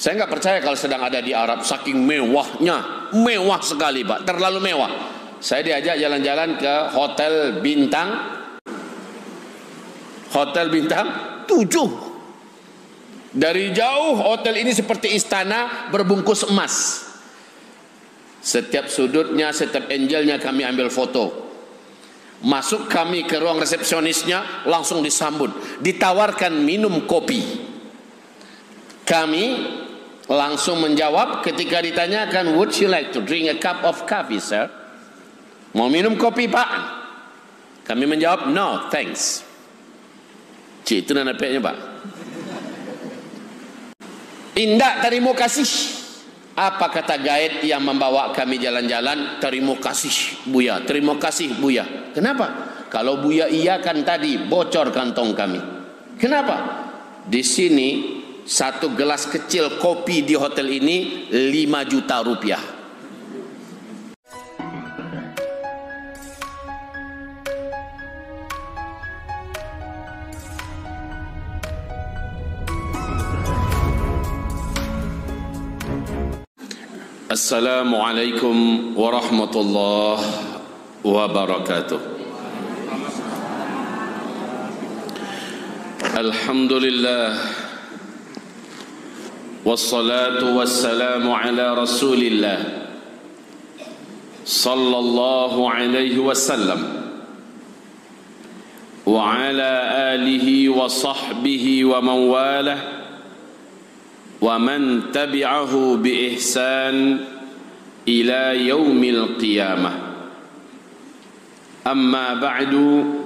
Saya nggak percaya kalau sedang ada di Arab, saking mewahnya, mewah sekali Pak, terlalu mewah. Saya diajak jalan-jalan ke hotel bintang 7. Dari jauh hotel ini seperti istana berbungkus emas. Setiap sudutnya, setiap angelnya kami ambil foto. Masuk kami ke ruang resepsionisnya, langsung disambut, ditawarkan minum kopi. Kami langsung menjawab ketika ditanyakan, would you like to drink a cup of coffee, sir? Mau minum kopi Pak? Kami menjawab, no thanks. Cik, itu nanapnya Pak. Indah terima kasih. Apa kata guide yang membawa kami jalan-jalan? Terima kasih Buya, terima kasih Buya. Kenapa? Kalau Buya iya kan tadi bocor kantong kami. Kenapa? Di sini satu gelas kecil kopi di hotel ini 5 juta rupiah. Assalamualaikum warahmatullahi wabarakatuh. Alhamdulillah, wassalatu wassalamu ala rasulillah sallallahu alaihi wasallam wa ala alihi wa sahbihi wa man walah wa man tabi'ahu bi ihsan ila yaumil qiyamah. Amma ba'du,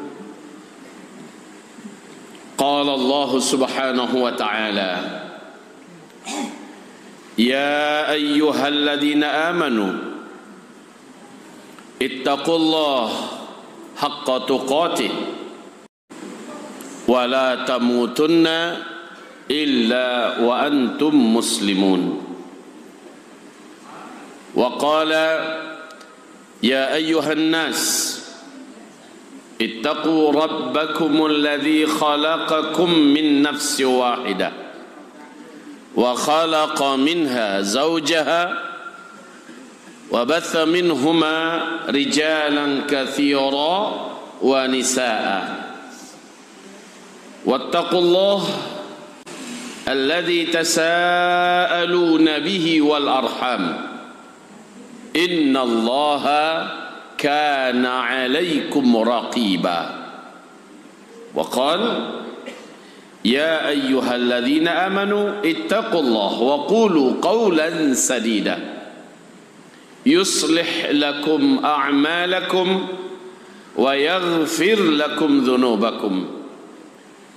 qala Allah subhanahu wa ta'ala, ya ayyuhalladzina amanu ittaqullaha haqqa tuqatih wa la tamutunna illa wa antum muslimun. Wa qala ya ayyuhan nas ittaqu rabbakum alladhi khalaqakum min nafsin wahidah wa khalaqa minha zawjaha wa batha minhuma rijalan katsira wa nisaa. Wattaqullaha الذي تساءلون به والأرحام إن الله كان عليكم رقيبا. وقال يا أيها الذين آمنوا اتقوا الله وقولوا قولا سديدا يصلح لكم أعمالكم ويغفر لكم ذنوبكم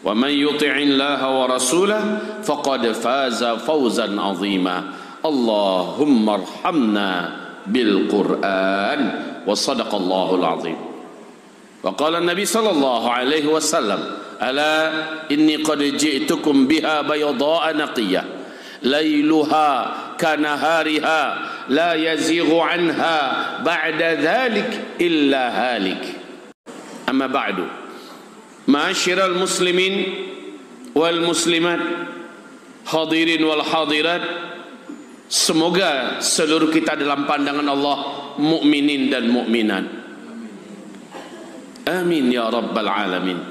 ومن يطع الله ورسوله فقد فاز فوزا عظيما. اللهم ارحمنا بالقرآن وصدق الله العظيم. وقال النبي صلى الله عليه وسلم ألا إني قد جئتكم بها بيضاء نقية ليلها كنهارها لا يزيغ عنها بعد ذلك إلا هالك. أما بعد، Ma'asyiral muslimin wal muslimat, hadirin wal hadirat, semoga seluruh kita dalam pandangan Allah mukminin dan mukminat. Amin ya rabbal alamin.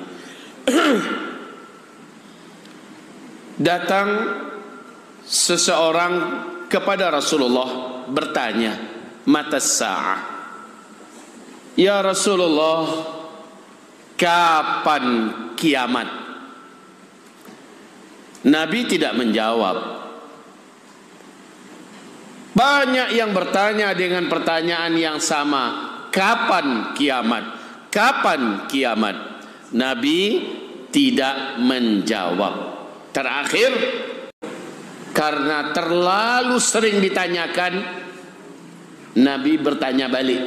Datang seseorang kepada Rasulullah bertanya, mata sa'ah? Ya Rasulullah, kapan kiamat? Nabi tidak menjawab. Banyak yang bertanya dengan pertanyaan yang sama, kapan kiamat? Kapan kiamat? Nabi tidak menjawab. Terakhir, karena terlalu sering ditanyakan, Nabi bertanya balik.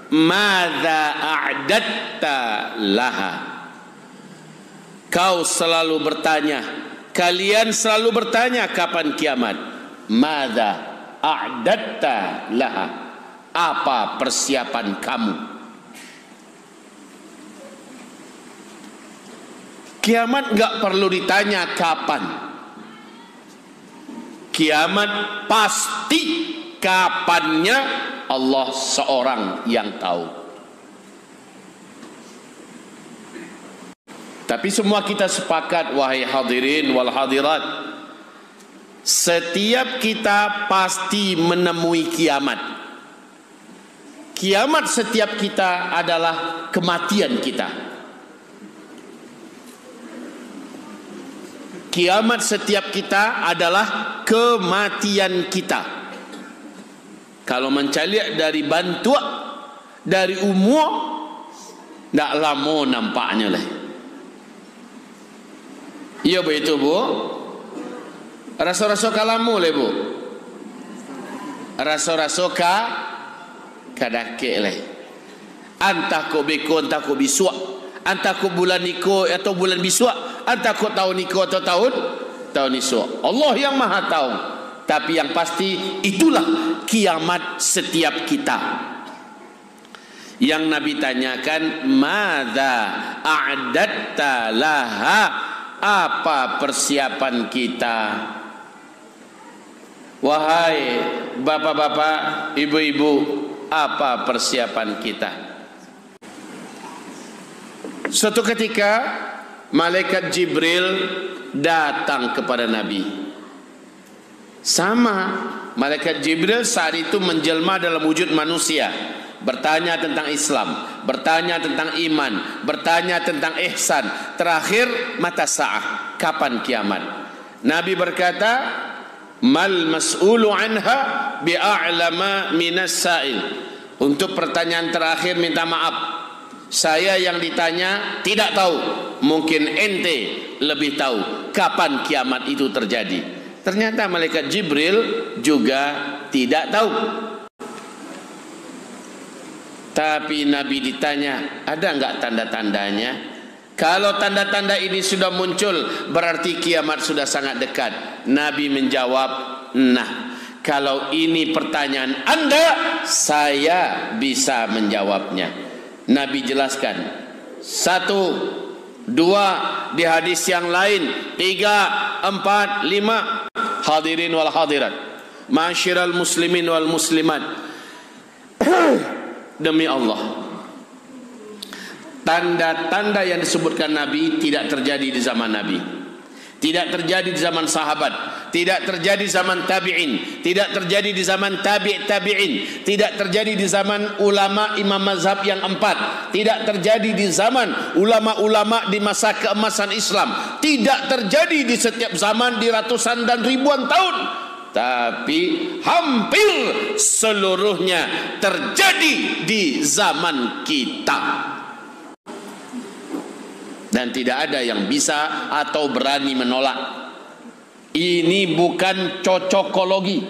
Madza a'datta laha? Kau selalu bertanya, kalian selalu bertanya kapan kiamat. Madza a'datta laha? Apa persiapan kamu? Kiamat enggak perlu ditanya kapan. Kiamat pasti, kapannya Allah seorang yang tahu. Tapi semua kita sepakat, wahai hadirin wal hadirat, setiap kita pasti menemui kiamat. Kiamat setiap kita adalah kematian kita. Kiamat setiap kita adalah kematian kita. Kalau mencari dari bantuan, dari umur, tak lama nampaknya lah. Iya begitu bu. Rasa-rasa kalamu le bu. Rasa-rasa kadake le. Antah ko beko, antah ko biswa, antah ko bulan niko atau bulan biswa, antah ko tahun niko atau tahun iswa. Allah yang maha tahu. Tapi yang pasti itulah kiamat setiap kita. Yang Nabi tanyakan, madza a'datta laha, apa persiapan kita? Wahai bapak-bapak, ibu-ibu, apa persiapan kita? Suatu ketika malaikat Jibril datang kepada Nabi. Sama, malaikat Jibril saat itu menjelma dalam wujud manusia, bertanya tentang Islam, bertanya tentang iman, bertanya tentang ihsan, terakhir mata sa'ah, kapan kiamat. Nabi berkata, mal mas'ulu anha bi'a'lama minas sa'il. Untuk pertanyaan terakhir minta maaf, saya yang ditanya tidak tahu, mungkin ente lebih tahu kapan kiamat itu terjadi. Ternyata malaikat Jibril juga tidak tahu. Tapi Nabi ditanya, ada enggak tanda-tandanya? Kalau tanda-tanda ini sudah muncul, berarti kiamat sudah sangat dekat. Nabi menjawab, nah, kalau ini pertanyaan Anda, saya bisa menjawabnya. Nabi jelaskan, 1, 2, di hadis yang lain, 3, 4, 5. Hadirin wal hadirat, ma'asyiral muslimin wal muslimat. Demi Allah, tanda-tanda yang disebutkan Nabi tidak terjadi di zaman Nabi, tidak terjadi di zaman sahabat, tidak terjadi di zaman tabi'in, tidak terjadi di zaman tabi'in, tidak terjadi di zaman ulama imam mazhab yang 4, tidak terjadi di zaman ulama-ulama di masa keemasan Islam, tidak terjadi di setiap zaman di ratusan dan ribuan tahun, tapi hampir seluruhnya terjadi di zaman kita. Dan tidak ada yang bisa atau berani menolak. Ini bukan cocokologi,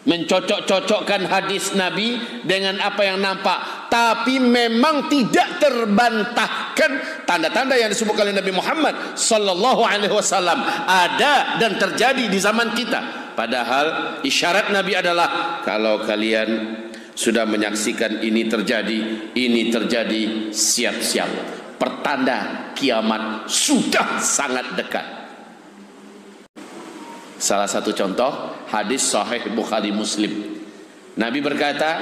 mencocok-cocokkan hadis Nabi dengan apa yang nampak, tapi memang tidak terbantahkan tanda-tanda yang disebutkan oleh Nabi Muhammad sallallahu alaihi wasallam ada dan terjadi di zaman kita. Padahal isyarat Nabi adalah, kalau kalian sudah menyaksikan ini terjadi, siap-siap. Pertanda kiamat sudah sangat dekat. Salah satu contoh hadis sahih Bukhari Muslim. Nabi berkata,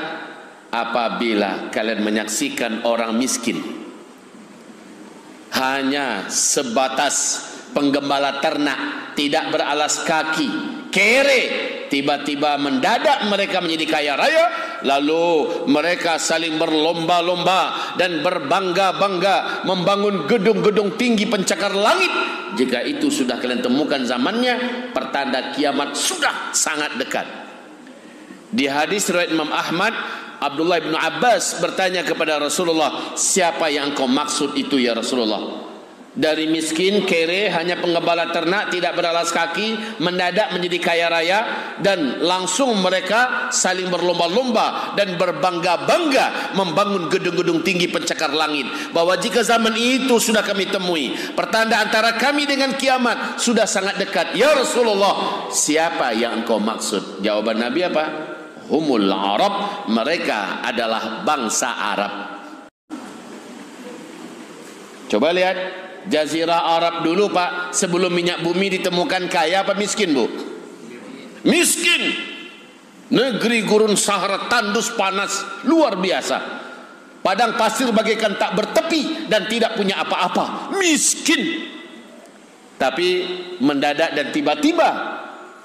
apabila kalian menyaksikan orang miskin hanya sebatas penggembala ternak, tidak beralas kaki, kere, tiba-tiba mendadak mereka menjadi kaya raya, lalu mereka saling berlomba-lomba dan berbangga-bangga membangun gedung-gedung tinggi pencakar langit. Jika itu sudah kalian temukan zamannya, pertanda kiamat sudah sangat dekat. Di hadis riwayat Imam Ahmad, Abdullah bin Abbas bertanya kepada Rasulullah, siapa yang kau maksud itu ya Rasulullah? Dari miskin, kere, hanya penggembala ternak, tidak beralas kaki, mendadak menjadi kaya raya, dan langsung mereka saling berlomba-lomba dan berbangga-bangga membangun gedung-gedung tinggi pencakar langit. Bahwa jika zaman itu sudah kami temui, pertanda antara kami dengan kiamat sudah sangat dekat. Ya Rasulullah, siapa yang engkau maksud? Jawaban Nabi apa? Humul Arab, mereka adalah bangsa Arab. Coba lihat Jazirah Arab dulu Pak, sebelum minyak bumi ditemukan, kaya apa miskin Bu? Miskin. Negeri gurun Sahara tandus panas luar biasa. Padang pasir bagaikan tak bertepi dan tidak punya apa-apa. Miskin. Tapi mendadak dan tiba-tiba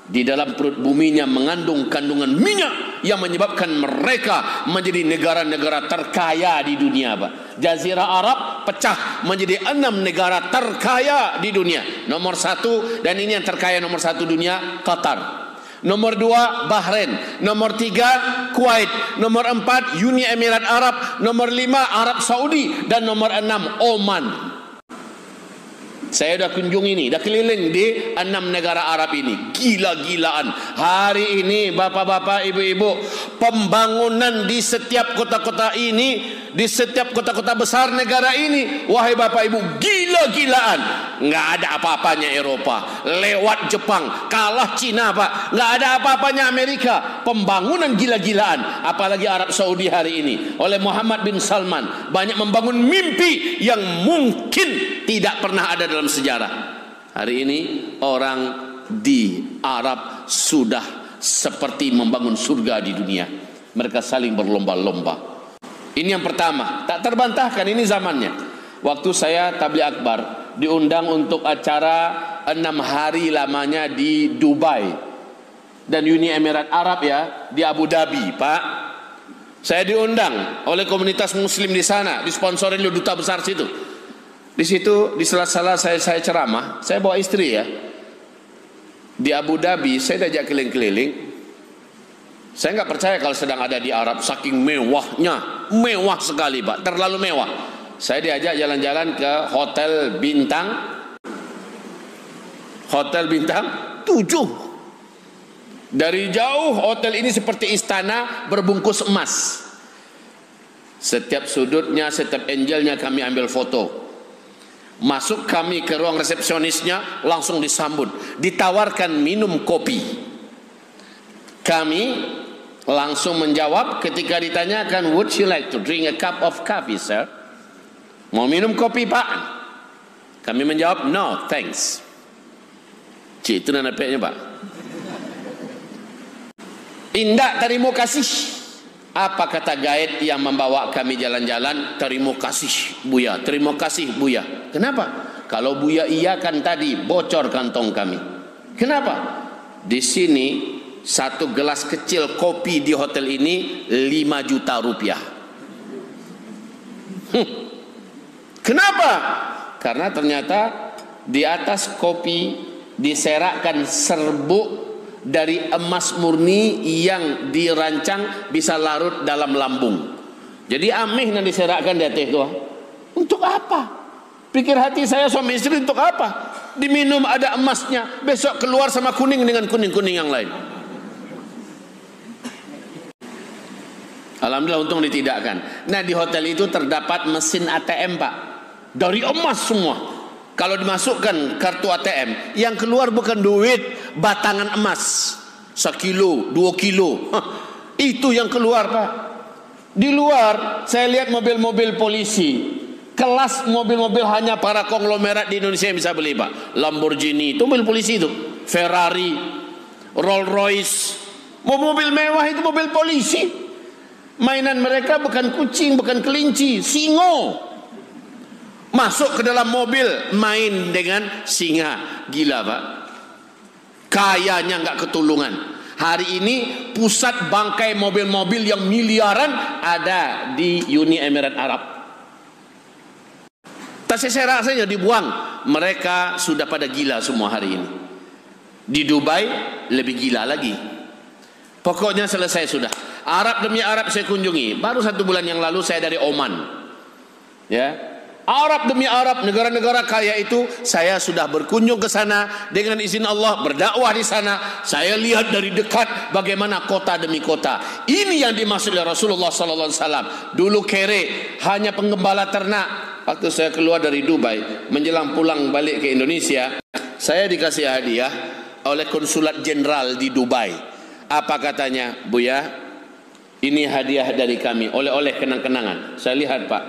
di dalam perut buminya mengandung kandungan minyak yang menyebabkan mereka menjadi negara-negara terkaya di dunia, Pak. Jazirah Arab pecah menjadi 6 negara terkaya di dunia. Nomor 1, dan ini yang terkaya nomor 1 dunia, Qatar. Nomor 2 Bahrain, nomor 3 Kuwait, nomor 4 Uni Emirat Arab, nomor 5 Arab Saudi, dan nomor 6 Oman. Saya dah kunjung ini, dah keliling di 6 negara Arab ini. Gila-gilaan. Hari ini bapak-bapak, ibu-ibu, pembangunan di setiap kota-kota ini, di setiap kota-kota besar negara ini, wahai bapak ibu, gila-gilaan. Nggak ada apa-apanya Eropa, lewat Jepang, kalah Cina, Pak. Nggak ada apa-apanya Amerika. Pembangunan gila-gilaan. Apalagi Arab Saudi hari ini oleh Muhammad bin Salman, banyak membangun mimpi yang mungkin tidak pernah ada dalam sejarah. Hari ini orang di Arab sudah seperti membangun surga di dunia. Mereka saling berlomba-lomba. Ini yang pertama, tak terbantahkan, ini zamannya. Waktu saya tabligh akbar, diundang untuk acara 6 hari lamanya di Dubai dan Uni Emirat Arab, ya, di Abu Dhabi, Pak. Saya diundang oleh komunitas muslim di sana, disponsorin oleh duta besar situ. Di situ, di sela-sela saya ceramah, saya bawa istri, ya. Di Abu Dhabi, saya diajak keliling-keliling. Saya nggak percaya kalau sedang ada di Arab, saking mewahnya, mewah sekali, Pak, terlalu mewah. Saya diajak jalan-jalan ke hotel bintang 7. Dari jauh hotel ini seperti istana berbungkus emas. Setiap sudutnya, setiap angelnya kami ambil foto. Masuk kami ke ruang resepsionisnya, langsung disambut, ditawarkan minum kopi. Kami langsung menjawab ketika ditanyakan, would you like to drink a cup of coffee, sir? Mau minum kopi, Pak? Kami menjawab, no thanks. Cik, itu nana peknya, Pak. Indah terima kasih. Apa kata guide yang membawa kami jalan-jalan? Terima kasih Buya, terima kasih Buya. Kenapa? Kalau Buya iyakan tadi, bocor kantong kami. Kenapa? Di sini satu gelas kecil kopi di hotel ini 5 juta rupiah. Kenapa? Karena ternyata di atas kopi diserakkan serbuk dari emas murni yang dirancang bisa larut dalam lambung. Jadi amih yang diserakkan di atas itu. Untuk apa? Pikir hati saya, suami istri, untuk apa? Diminum ada emasnya, besok keluar sama kuning dengan kuning-kuning yang lain. Alhamdulillah untung ditidakkan. Nah, di hotel itu terdapat mesin ATM, Pak, dari emas semua. Kalau dimasukkan kartu ATM, yang keluar bukan duit, batangan emas 1 kilo, 2 kilo. Itu yang keluar, Pak. Di luar saya lihat mobil-mobil polisi, kelas mobil-mobil hanya para konglomerat di Indonesia yang bisa beli, Pak. Lamborghini itu mobil polisi itu, Ferrari, Rolls Royce, mobil mewah itu mobil polisi. Mainan mereka bukan kucing, bukan kelinci, singo. Masuk ke dalam mobil, main dengan singa. Gila, Pak. Kayanya nggak ketulungan. Hari ini pusat bangkai mobil-mobil yang miliaran ada di Uni Emirat Arab. Terserak saja dibuang. Mereka sudah pada gila semua hari ini. Di Dubai lebih gila lagi. Pokoknya selesai sudah. Arab demi Arab saya kunjungi. Baru 1 bulan yang lalu saya dari Oman. Ya. Arab demi Arab, negara-negara kaya itu saya sudah berkunjung ke sana dengan izin Allah, berdakwah di sana. Saya lihat dari dekat bagaimana kota demi kota. Ini yang dimaksud oleh Rasulullah sallallahu alaihi wasallam. Dulu kere hanya penggembala ternak. Waktu saya keluar dari Dubai menjelang pulang balik ke Indonesia, saya dikasih hadiah oleh konsulat jenderal di Dubai. Apa katanya? Buya, ini hadiah dari kami, oleh-oleh kenang-kenangan. Saya lihat, Pak,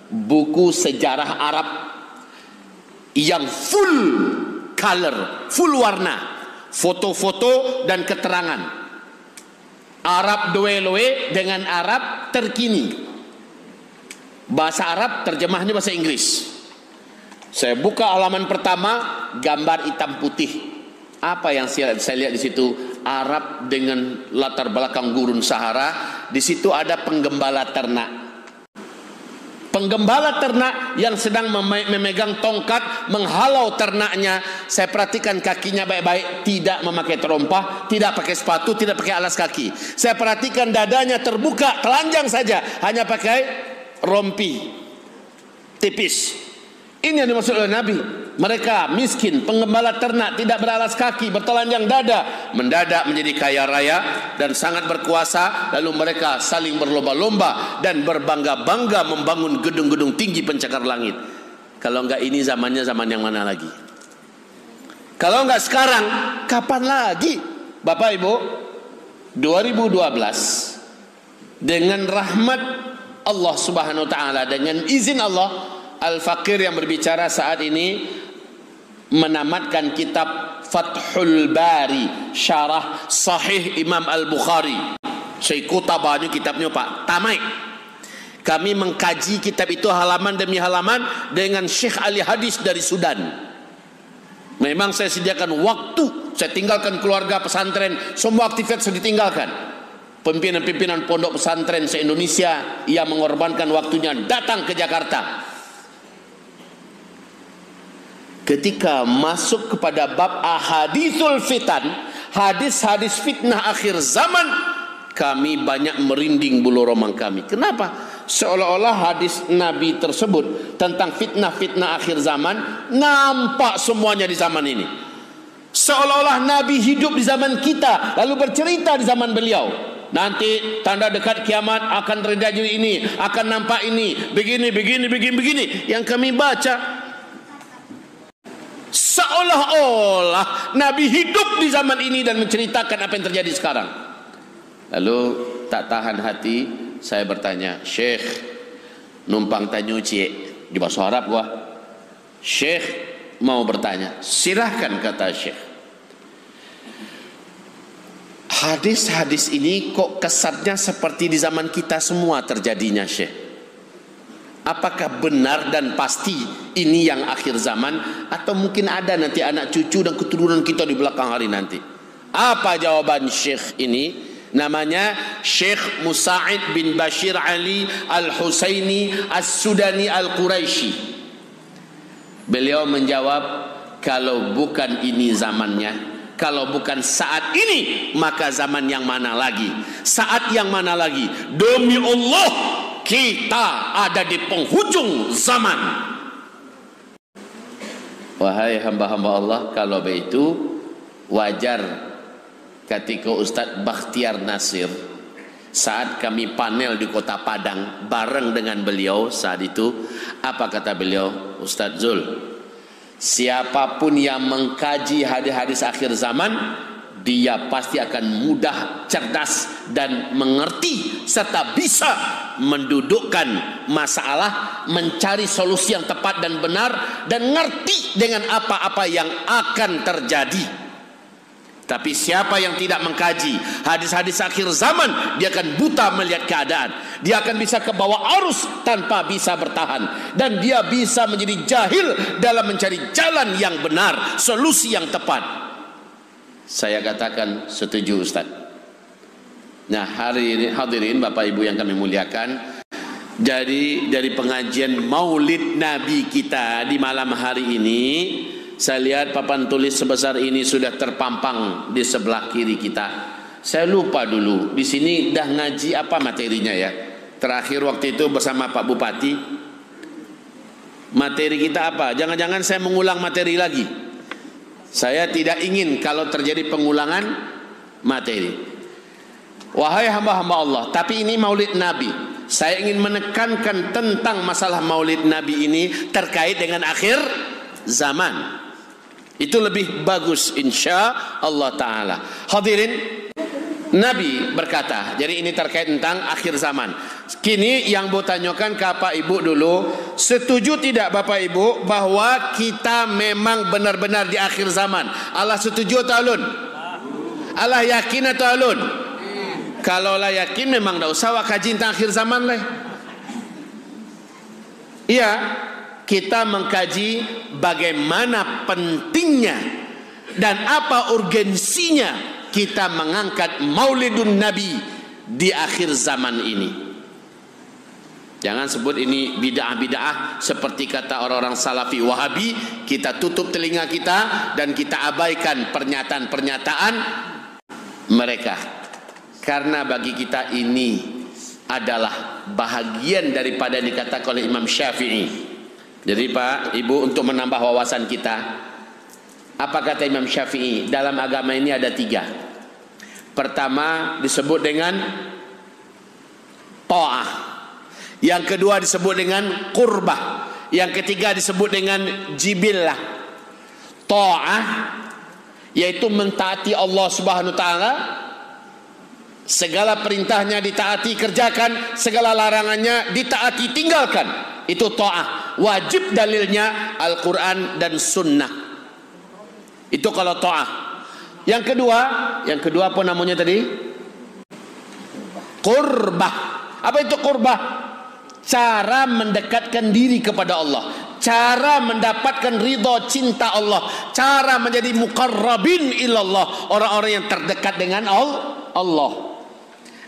buku sejarah Arab yang full color, full warna, foto-foto dan keterangan. Arab doeloe dengan Arab terkini. Bahasa Arab terjemahnya bahasa Inggris. Saya buka halaman pertama, gambar hitam putih. Apa yang saya lihat di situ? Arab dengan latar belakang gurun Sahara. Di situ ada penggembala ternak. Penggembala ternak yang sedang memegang tongkat menghalau ternaknya. Saya perhatikan kakinya baik-baik, tidak memakai terompah, tidak pakai sepatu, tidak pakai alas kaki. Saya perhatikan dadanya terbuka, telanjang saja, hanya pakai rompi tipis. Ini yang dimaksud oleh Nabi. Mereka miskin, penggembala ternak, tidak beralas kaki, bertelanjang dada, mendadak menjadi kaya raya dan sangat berkuasa. Lalu mereka saling berlomba-lomba dan berbangga-bangga membangun gedung-gedung tinggi pencakar langit. Kalau enggak ini zamannya zaman yang mana lagi? Kalau enggak sekarang, kapan lagi? Bapak Ibu, 2012 dengan rahmat Allah Subhanahu wa taala, dengan izin Allah, Al-Faqir yang berbicara saat ini menamatkan kitab Fathul Bari, syarah Sahih Imam Al-Bukhari. Saya kutabanya kitabnya Pak, tamat. Kami mengkaji kitab itu halaman demi halaman dengan Syekh ahli hadis dari Sudan. Memang saya sediakan waktu, saya tinggalkan keluarga pesantren, semua aktivitas saya ditinggalkan. Pimpinan-pimpinan pondok pesantren se-Indonesia ia mengorbankan waktunya datang ke Jakarta. Ketika masuk kepada bab ahadithul fitan, hadis-hadis fitnah akhir zaman, kami banyak merinding bulu romang kami. Kenapa? Seolah-olah hadis Nabi tersebut tentang fitnah-fitnah akhir zaman nampak semuanya di zaman ini. Seolah-olah Nabi hidup di zaman kita, lalu bercerita di zaman beliau. Nanti tanda dekat kiamat akan terjadi ini, akan nampak ini, begini. Yang kami baca seolah-olah Nabi hidup di zaman ini dan menceritakan apa yang terjadi sekarang. Lalu tak tahan hati, saya bertanya, Syekh, numpang tanya cik di bahasa Arab gua. Syekh mau bertanya. Silahkan, kata Syekh. Hadis-hadis ini kok kesannya seperti di zaman kita semua terjadinya, Syekh. Apakah benar dan pasti ini yang akhir zaman, atau mungkin ada nanti anak cucu dan keturunan kita di belakang hari nanti? Apa jawaban Syekh ini? Namanya Syekh Musa'id bin Bashir Ali Al-Husaini As-Sudani Al-Quraisy. Beliau menjawab, kalau bukan ini zamannya, kalau bukan saat ini, maka zaman yang mana lagi? Saat yang mana lagi? Demi Allah, kita ada di penghujung zaman. Wahai hamba-hamba Allah, kalau begitu wajar ketika Ustadz Bakhtiar Nasir saat kami panel di Kota Padang bareng dengan beliau saat itu, apa kata beliau? Ustadz Zul, siapapun yang mengkaji hadis-hadis akhir zaman, dia pasti akan mudah, cerdas dan mengerti serta bisa mendudukkan masalah, mencari solusi yang tepat dan benar, dan ngerti dengan apa-apa yang akan terjadi. Tapi siapa yang tidak mengkaji hadis-hadis akhir zaman, dia akan buta melihat keadaan. Dia akan bisa ke bawah arus tanpa bisa bertahan, dan dia bisa menjadi jahil dalam mencari jalan yang benar, solusi yang tepat. Saya katakan setuju, Ustaz. Nah, hari ini hadirin Bapak Ibu yang kami muliakan, jadi dari pengajian Maulid Nabi kita di malam hari ini, saya lihat papan tulis sebesar ini sudah terpampang di sebelah kiri kita. Saya lupa dulu di sini dah ngaji apa materinya ya. Terakhir waktu itu bersama Pak Bupati, materi kita apa? Jangan-jangan saya mengulang materi lagi. Saya tidak ingin kalau terjadi pengulangan materi. Wahai hamba-hamba Allah, tapi ini Maulid Nabi. Saya ingin menekankan tentang masalah Maulid Nabi ini terkait dengan akhir zaman. Itu lebih bagus insya Allah Ta'ala. Hadirin, Nabi berkata, jadi ini terkait tentang akhir zaman. Kini yang mau tanyakan ke Bapak Ibu dulu, setuju tidak Bapak Ibu bahwa kita memang benar-benar di akhir zaman? Allah setuju atau ulun? Allah yakin atau alun? Kalau lah yakin memang tak usah wak kaji tentang akhir zaman lah. Iya, kita mengkaji bagaimana pentingnya dan apa urgensinya kita mengangkat Maulidun Nabi di akhir zaman ini. Jangan sebut ini bid'ah-bid'ah seperti kata orang-orang Salafi Wahabi. Kita tutup telinga kita dan kita abaikan pernyataan-pernyataan mereka. Karena bagi kita ini adalah bahagian daripada yang dikatakan oleh Imam Syafi'i. Jadi Pak, Ibu, untuk menambah wawasan kita, apa kata Imam Syafi'i? Dalam agama ini ada 3. Pertama disebut dengan ta'ah, yang kedua disebut dengan qurbah, yang ketiga disebut dengan jibillah. Ta'ah yaitu mentaati Allah Subhanahu wa taala, segala perintahnya ditaati kerjakan, segala larangannya ditaati tinggalkan. Itu ta'ah. Wajib dalilnya Al-Quran dan Sunnah. Itu kalau ta'ah. Yang kedua apa namanya tadi? Qurbah. Apa itu qurbah? Cara mendekatkan diri kepada Allah, cara mendapatkan ridha cinta Allah, cara menjadi muqarrabin ilallah, orang-orang yang terdekat dengan Allah.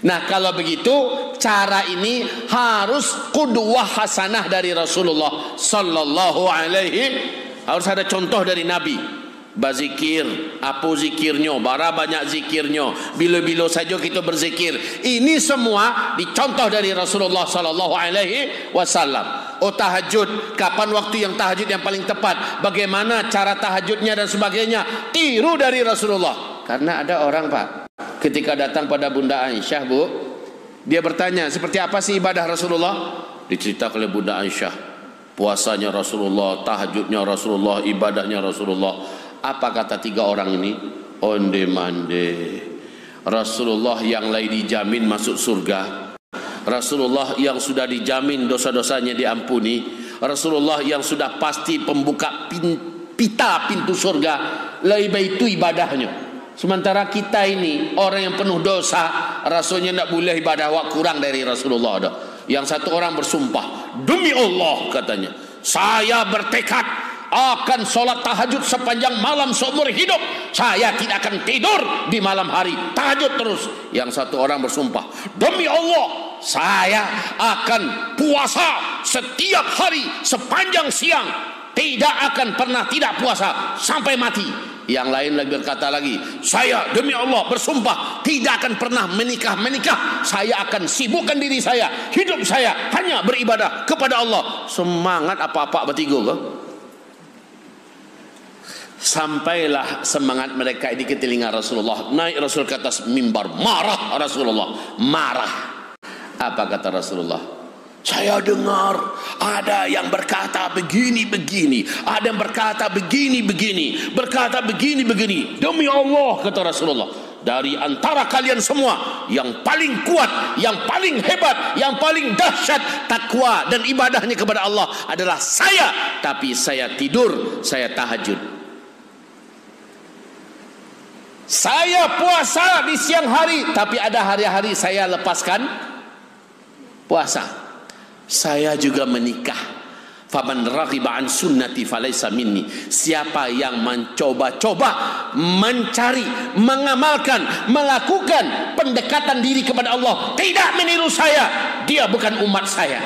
Nah, kalau begitu cara ini harus qudwah hasanah dari Rasulullah sallallahu alaihi, harus ada contoh dari Nabi. Bazikir, apa zikirnya, bara banyak zikirnya, bila-bila saja kita berzikir. Ini semua dicontoh dari Rasulullah sallallahu alaihi wasallam. Oh, tahajud, kapan waktu yang tahajud yang paling tepat, bagaimana cara tahajudnya dan sebagainya, tiru dari Rasulullah. Karena ada orang, Pak, ketika datang pada Bunda Aisyah, Bu, dia bertanya, seperti apa sih ibadah Rasulullah? Diceritakan oleh Bunda Aisyah, puasanya Rasulullah, tahajudnya Rasulullah, ibadahnya Rasulullah. Apa kata 3 orang ini? Onde mande. Rasulullah yang lain dijamin masuk surga, Rasulullah yang sudah dijamin dosa-dosanya diampuni, Rasulullah yang sudah pasti pembuka pintu surga, lebih itu ibadahnya. Sementara kita ini orang yang penuh dosa, rasanya tidak boleh ibadah wak kurang dari Rasulullah ada. Yang satu orang bersumpah, demi Allah katanya, saya bertekad akan sholat tahajud sepanjang malam seumur hidup, saya tidak akan tidur di malam hari, tahajud terus. Yang satu orang bersumpah, demi Allah saya akan puasa setiap hari sepanjang siang, tidak akan pernah tidak puasa sampai mati. Yang lain lagi berkata lagi, saya demi Allah bersumpah tidak akan pernah menikah, saya akan sibukkan diri saya, hidup saya hanya beribadah kepada Allah. Semangat apa-apa bertiga ke? Sampailah semangat mereka ini ke telinga Rasulullah. Naik Rasul ke atas mimbar, marah Rasulullah, marah. Apa kata Rasulullah? Saya dengar ada yang berkata begini-begini, ada yang berkata begini-begini, berkata begini-begini. Demi Allah kata Rasulullah, dari antara kalian semua yang paling kuat, yang paling hebat, yang paling dahsyat takwa dan ibadahnya kepada Allah adalah saya. Tapi saya tidur, saya tahajud. Saya puasa di siang hari, tapi ada hari-hari saya lepaskan puasa. Saya juga menikah. Faman raghiba an sunnati falaysa minni. Siapa yang mencoba-coba mencari, mengamalkan, melakukan pendekatan diri kepada Allah, tidak meniru saya, dia bukan umat saya.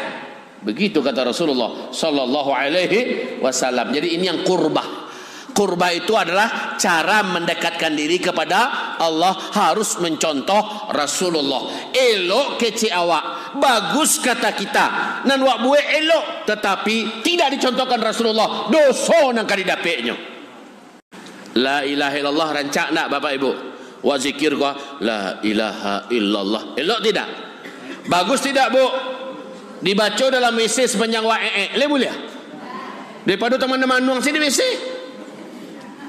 Begitu kata Rasulullah sallallahu alaihi wasallam. Jadi ini yang qurbah. Qurbah itu adalah cara mendekatkan diri kepada Allah, harus mencontoh Rasulullah. Elok kece awak, bagus kata kita, nan wak buat elok, tetapi tidak dicontohkan Rasulullah, dosa nang kadidapeknya. La ilaha illallah rancak nak Bapak Ibu? Wa zikir kau la ilaha illallah, elok tidak? Bagus tidak Bu? Dibaca dalam WC sepanjang wak le boleh? Daripada teman-teman nuang sini WC.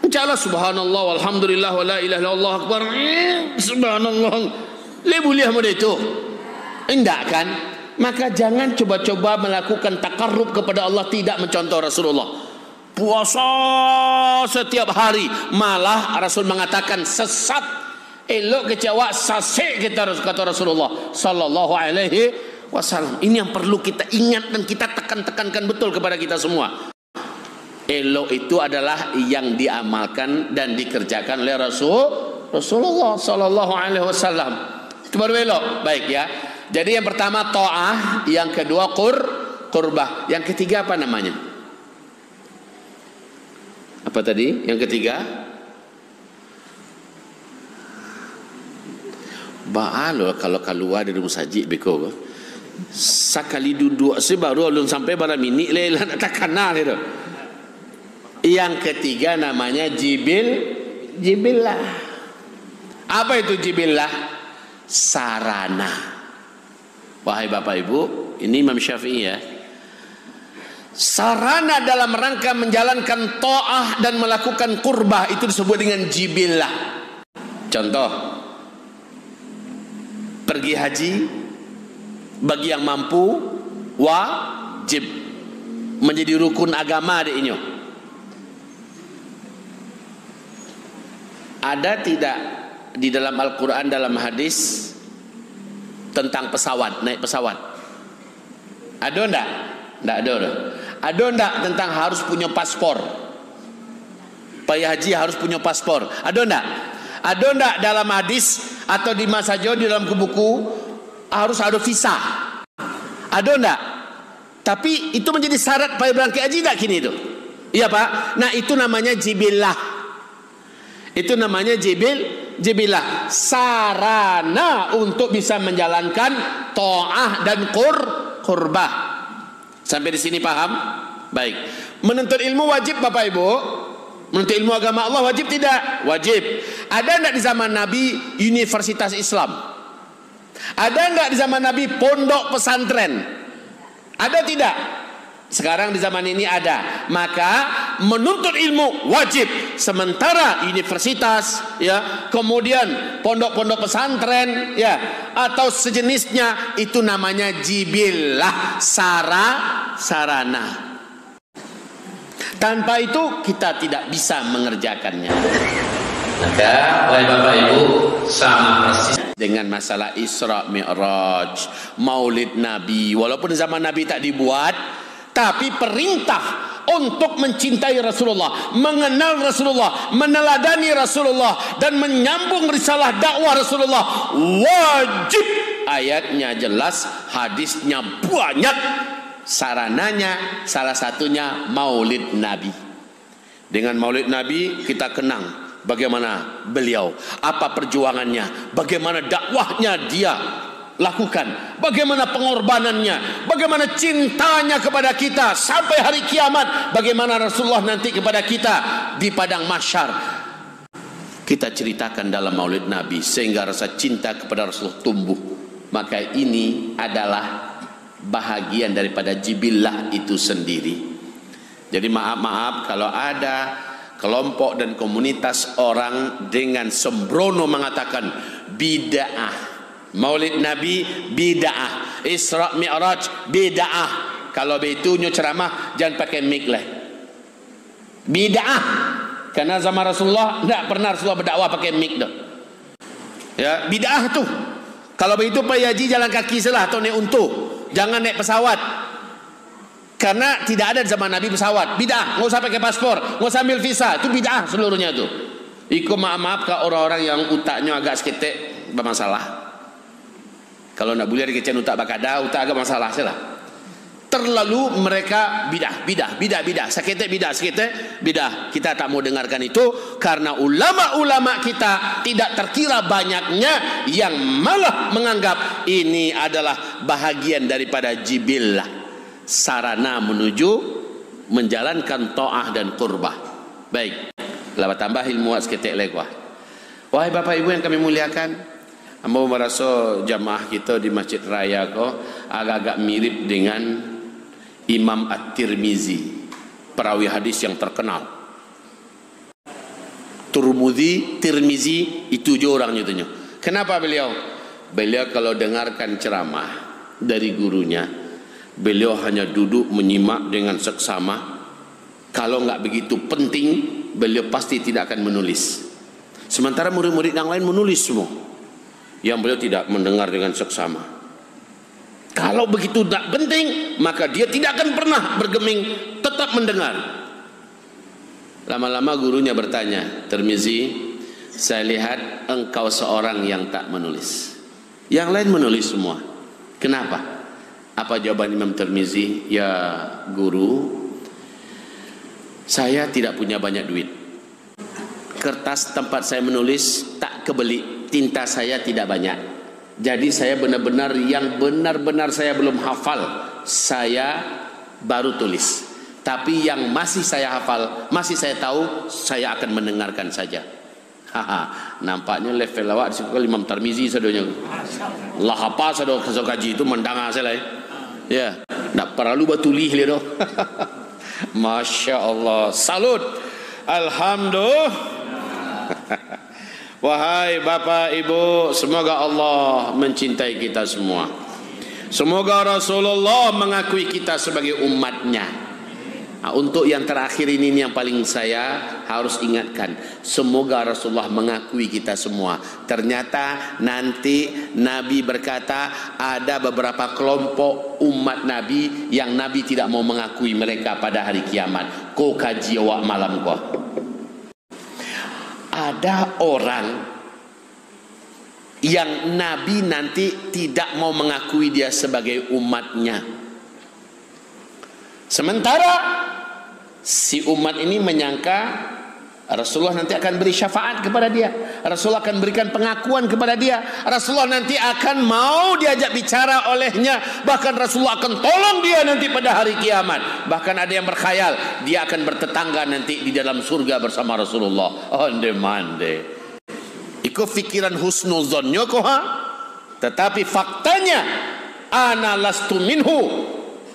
Insyaallah subhanallah walhamdulillah wala ilaha illallah akbar. Subhanallah. Le boleh model itu? Enggak kan? Maka jangan coba-coba melakukan takarrub kepada Allah tidak mencontoh Rasulullah. Puasa setiap hari, malah Rasul mengatakan sesat Elok kecewa sasik kita, kata Rasulullah sallallahu alaihi wasallam. Ini yang perlu kita ingat dan kita tekankan betul kepada kita semua. Elok itu adalah yang diamalkan dan dikerjakan oleh Rasulullah sallallahu alaihi wasallam. Itu baru elok. Baik ya. Jadi yang pertama ta'ah, yang kedua qurbah, yang ketiga apa namanya? Apa tadi? Yang ketiga? Baalo kalau keluar dari musajid beko. Sekali duduk sebaru belum sampai pada minit lelah nak takana itu. Yang ketiga namanya jibillah. Apa itu jibillah? Sarana. Wahai Bapak Ibu, ini Imam Syafi'i ya. Sarana dalam rangka menjalankan ta'ah dan melakukan qurbah itu disebut dengan jibillah. Contoh, pergi haji bagi yang mampu wajib, menjadi rukun agama adiknya. Ada tidak di dalam Al-Quran, dalam hadis tentang pesawat, naik pesawat? Ada enggak? Enggak ada. Ada enggak tentang harus punya paspor? Pergi haji harus punya paspor. Ada enggak? Ada enggak dalam hadis atau di masa jauh di dalam buku harus ada visa? Ada enggak? Tapi itu menjadi syarat supaya berangkat haji enggak kini itu? Iya Pak. Nah itu namanya jibillah. Itu namanya jibillah, sarana untuk bisa menjalankan ta'ah dan qurbah. Sampai di sini paham? Baik. Menuntut ilmu wajib Bapak Ibu? Menuntut ilmu agama Allah wajib tidak? Wajib. Ada enggak di zaman Nabi universitas Islam? Ada enggak di zaman Nabi pondok pesantren? Ada tidak? Sekarang di zaman ini ada. Maka menuntut ilmu wajib. Sementara universitas ya, kemudian pondok-pondok pesantren ya, atau sejenisnya, itu namanya jibillah, sarana. Tanpa itu kita tidak bisa mengerjakannya. Maka oleh Bapak Ibu sama persis dengan masalah Isra Mi'raj, Maulid Nabi. Walaupun zaman Nabi tak dibuat, tapi perintah untuk mencintai Rasulullah, mengenal Rasulullah, meneladani Rasulullah, dan menyambung risalah dakwah Rasulullah wajib. Ayatnya jelas, hadisnya banyak. Sarananya salah satunya Maulid Nabi. Dengan Maulid Nabi kita kenang bagaimana beliau, apa perjuangannya, bagaimana dakwahnya dia lakukan, bagaimana pengorbanannya, bagaimana cintanya kepada kita sampai hari kiamat, bagaimana Rasulullah nanti kepada kita di padang mahsyar. Kita ceritakan dalam Maulid Nabi sehingga rasa cinta kepada Rasulullah tumbuh. Maka ini adalah bahagian daripada jibillah itu sendiri. Jadi maaf kalau ada kelompok dan komunitas orang dengan sembrono mengatakan bid'ah Maulid Nabi, bid'ah Isra Mi'raj, bid'ah. Kalau begitu ceramah jangan pakai mic lah. Bid'ah. Karena zaman Rasulullah tidak pernah Rasulullah berdakwah pakai mic dah. Ya, bid'ah tuh. Kalau begitu Pak Haji jalan kaki salah atau naik untu. Jangan naik pesawat. Karena tidak ada di zaman Nabi pesawat. Bid'ah. Enggak usah pakai paspor, enggak usah ambil visa. Itu bid'ah seluruhnya itu. Ikut maaf ke orang-orang yang utaknya agak seketek bermasalah. Kalau nak boleh dikecen utak bakada, utak agak masalah salah. Terlalu mereka bidah. Seketek bidah. Kita tak mau dengarkan itu karena ulama-ulama kita tidak terkira banyaknya yang malah menganggap ini adalah bahagian daripada jibillah, sarana menuju menjalankan ta'ah dan qurbah. Baik, lawa tambah ilmu seketek lagi. Wahai Bapak Ibu yang kami muliakan, hamba merasa jamaah kita di Masjid Raya agak-agak mirip dengan Imam At-Tirmizi, perawi hadis yang terkenal. Tirmizi itu je orangnya tu. Kenapa beliau? Beliau kalau dengarkan ceramah dari gurunya, beliau hanya duduk menyimak dengan seksama. Kalau enggak begitu penting, beliau pasti tidak akan menulis. Sementara murid-murid yang lain menulis semua. Yang beliau tidak mendengar dengan seksama. Kalau begitu tak penting, maka dia tidak akan pernah bergeming, tetap mendengar. Lama-lama gurunya bertanya, Tirmizi, saya lihat engkau seorang yang tak menulis. Yang lain menulis semua. Kenapa? Apa jawaban Imam Tirmizi? Ya guru, saya tidak punya banyak duit. Kertas tempat saya menulis tak kebeli. Tinta saya tidak banyak. Jadi saya benar-benar yang benar-benar saya belum hafal, saya baru tulis. Tapi yang masih saya hafal, masih saya tahu, saya akan mendengarkan saja. Haha, nampaknya level awak di Imam Tirmizi sadonya. Lah apa sado kaji itu mendanga saya. Ya, tak perlu batulih le doh. Masya Allah, salut, alhamdulillah. Wahai Bapak Ibu, semoga Allah mencintai kita semua. Semoga Rasulullah mengakui kita sebagai umatnya. Nah, untuk yang terakhir ini yang paling saya harus ingatkan, semoga Rasulullah mengakui kita semua. Ternyata nanti Nabi berkata ada beberapa kelompok umat Nabi yang Nabi tidak mau mengakui mereka pada hari kiamat. Kau kaji awak malam kau. Ada orang yang Nabi nanti tidak mau mengakui dia sebagai umatnya. Sementara si umat ini menyangka Rasulullah nanti akan beri syafaat kepada dia, Rasulullah akan berikan pengakuan kepada dia, Rasulullah nanti akan mau diajak bicara olehnya, bahkan Rasulullah akan tolong dia nanti pada hari kiamat. Bahkan ada yang berkhayal dia akan bertetangga nanti di dalam surga bersama Rasulullah. Onde mande, ikut fikiran husnuzonnya koha. Tetapi faktanya, ana lastu minhu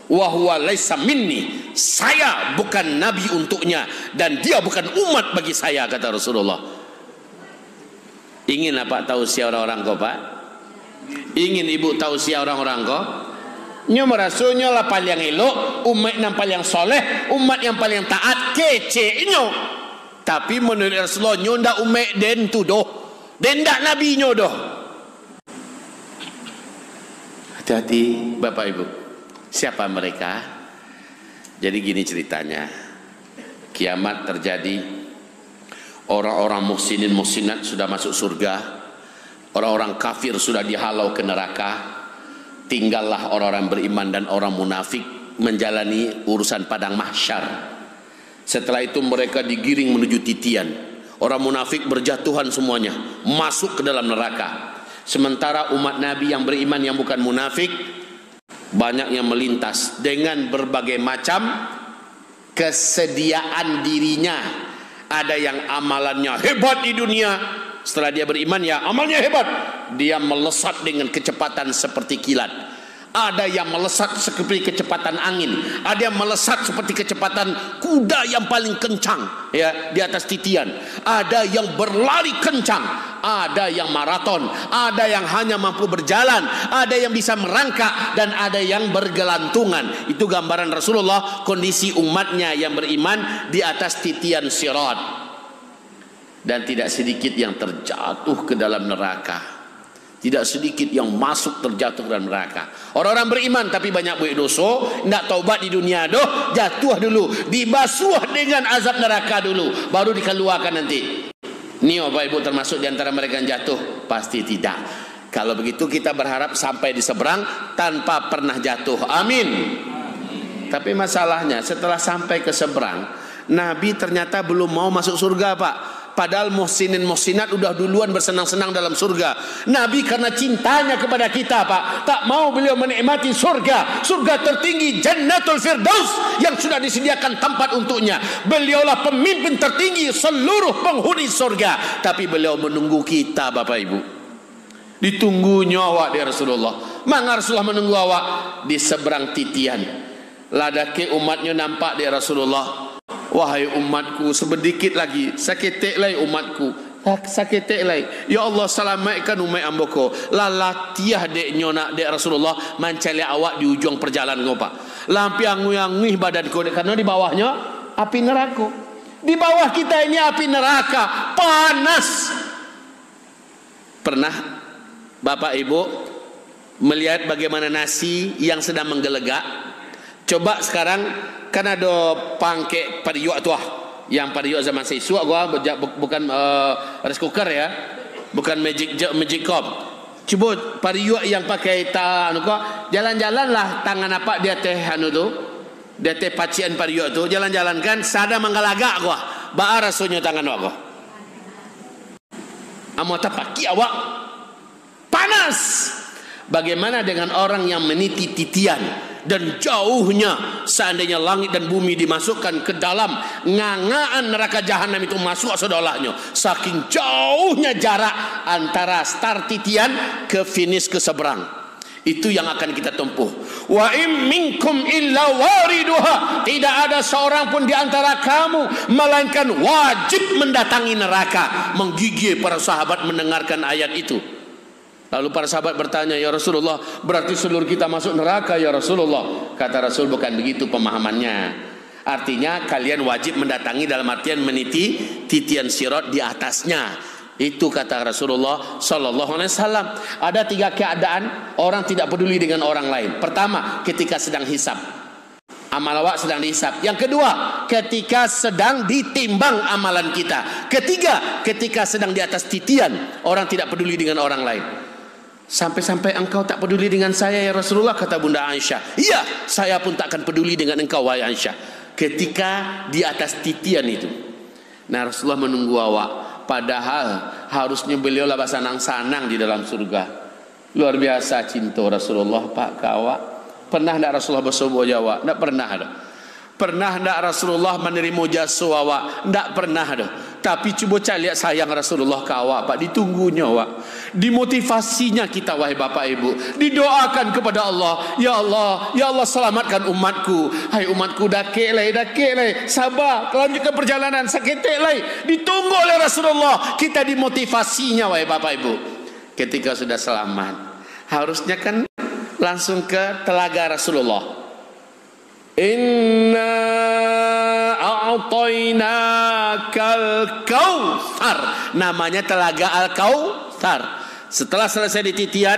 wa huwa laisa minni, saya bukan nabi untuknya dan dia bukan umat bagi saya, kata Rasulullah. Ingin Pak tahu siapa orang-orang kau Pak? Ingin Ibu tahu siapa orang-orang kau? Nyo merasunya lah paling elok, umat yang paling soleh, umat yang paling taat, kece nyo. Tapi menurut Rasulullah nyo ndak umat den tu doh, den ndak nabi nyo doh. Hati-hati Bapak Ibu. Siapa mereka? Jadi gini ceritanya. Kiamat terjadi, orang-orang muhsinin muhsinat sudah masuk surga, orang-orang kafir sudah dihalau ke neraka, tinggallah orang-orang beriman dan orang munafik menjalani urusan padang mahsyar. Setelah itu mereka digiring menuju titian. Orang munafik berjatuhan semuanya, masuk ke dalam neraka. Sementara umat Nabi yang beriman yang bukan munafik banyak yang melintas dengan berbagai macam kesediaan dirinya. Ada yang amalannya hebat di dunia, setelah dia beriman ya amalnya hebat, dia melesat dengan kecepatan seperti kilat. Ada yang melesat seperti kecepatan angin, ada yang melesat seperti kecepatan kuda yang paling kencang ya di atas titian. Ada yang berlari kencang, ada yang maraton, ada yang hanya mampu berjalan, ada yang bisa merangkak, dan ada yang bergelantungan. Itu gambaran Rasulullah kondisi umatnya yang beriman di atas titian sirat. Dan tidak sedikit yang terjatuh ke dalam neraka, tidak sedikit yang masuk terjatuh ke dalam neraka. Orang-orang beriman tapi banyak buat dosa, tidak taubat di dunia doh, jatuh dulu, dibasuh dengan azab neraka dulu, baru dikeluarkan nanti. Ini Bapak Ibu termasuk di antara mereka yang jatuh? Pasti tidak. Kalau begitu kita berharap sampai di seberang tanpa pernah jatuh. Amin. Tapi masalahnya setelah sampai ke seberang, Nabi ternyata belum mau masuk surga Pak. Padahal muhsinin muhsinat udah duluan bersenang-senang dalam surga. Nabi karena cintanya kepada kita Pak, tak mau beliau menikmati surga, surga tertinggi Jannatul Firdaus yang sudah disediakan tempat untuknya. Beliaulah pemimpin tertinggi seluruh penghuni surga. Tapi beliau menunggu kita Bapak Ibu. Ditunggunya awak di Rasulullah. Maka Rasulullah menunggu awak di seberang titian. Ladaki umatnya nampak di Rasulullah. Wahai umatku, sedikit lagi sakitek lai umatku, sakitek lai. Ya Allah selamatkan umat amboko. Lalatiah dek nyona dek Rasulullah mencari awak di ujung perjalanan ngopa. Lampi angui badanku karena di bawahnya api neraka. Di bawah kita ini api neraka panas. Pernah Bapak Ibu melihat bagaimana nasi yang sedang menggelegak? Coba sekarang kan ada pangke pariuk tuh, yang pariuk zaman siswa gua bukan rice cooker ya, bukan magic cup. Coba pariuk yang pakai anu kok, jalan-jalan lah tangan apa dia teh anu tu, dia teh pacian pariuk tu, jalan-jalan kan sada manggalagak gua, ba rasanya tangan gua. Amo tapaki awak panas. Bagaimana dengan orang yang meniti titian dan jauhnya, seandainya langit dan bumi dimasukkan ke dalam ngangaan neraka jahanam itu masuk sodolahnya, saking jauhnya jarak antara start titian ke finish ke seberang. Itu yang akan kita tempuh. Wa im minkum illa wariduha, tidak ada seorang pun di antara kamu melainkan wajib mendatangi neraka. Menggigil para sahabat mendengarkan ayat itu. Lalu para sahabat bertanya, ya Rasulullah, berarti seluruh kita masuk neraka ya Rasulullah? Kata Rasul, bukan begitu pemahamannya. Artinya kalian wajib mendatangi dalam artian meniti titian sirat di atasnya. Itu kata Rasulullah sallallahu alaihi wasallam. Ada 3 keadaan orang tidak peduli dengan orang lain. Pertama, ketika sedang hisab, amal awak sedang dihisab. Yang kedua, ketika sedang ditimbang amalan kita. Ketiga, ketika sedang di atas titian, orang tidak peduli dengan orang lain. Sampai-sampai engkau tak peduli dengan saya ya Rasulullah, kata Bunda Aisyah. Iya, saya pun tak akan peduli dengan engkau wahai Aisyah, ketika di atas titian itu. Nah, Rasulullah menunggu awak, padahal harusnya beliau lah sanang-sanang di dalam surga. Luar biasa cinta Rasulullah Pak kawak. Pernah tidak Rasulullah bersebuah jawab? Tidak pernah ada. Pernah tidak Rasulullah menerima jasa awak? Tidak pernah ada. Tapi coba cari lihat sayang Rasulullah ke awak Pak. Ditunggunya awak, dimotivasinya kita wahai Bapak Ibu. Didoakan kepada Allah, ya Allah, ya Allah selamatkan umatku. Hai umatku, dakik lay, sabar, lanjutkan perjalanan saketek lay. Ditunggu oleh Rasulullah. Kita dimotivasinya wahai Bapak Ibu. Ketika sudah selamat, harusnya kan langsung ke telaga Rasulullah. Inna a'tainakal kautsar, namanya telaga Al-Kautsar. Setelah selesai di titian,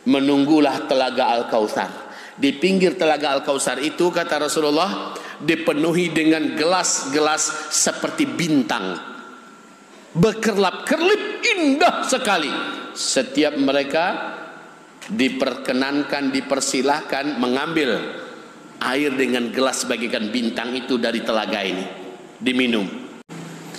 menunggulah telaga Al-Kautsar. Di pinggir telaga Al-Kautsar itu kata Rasulullah dipenuhi dengan gelas-gelas seperti bintang, berkerlap-kerlip, indah sekali. Setiap mereka diperkenankan, dipersilahkan mengambil air dengan gelas bagaikan bintang itu dari telaga ini, diminum.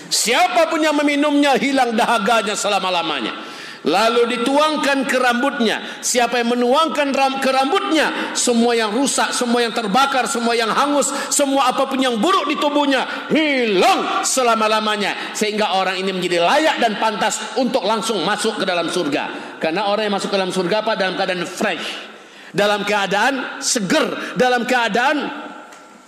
Siapapun yang meminumnya hilang dahaganya selama-lamanya. Lalu dituangkan ke rambutnya. Siapa yang menuangkan ke rambutnya, semua yang rusak, semua yang terbakar, semua yang hangus, semua apapun yang buruk di tubuhnya hilang selama-lamanya. Sehingga orang ini menjadi layak dan pantas untuk langsung masuk ke dalam surga. Karena orang yang masuk ke dalam surga apa? Dalam keadaan fresh, dalam keadaan seger, dalam keadaan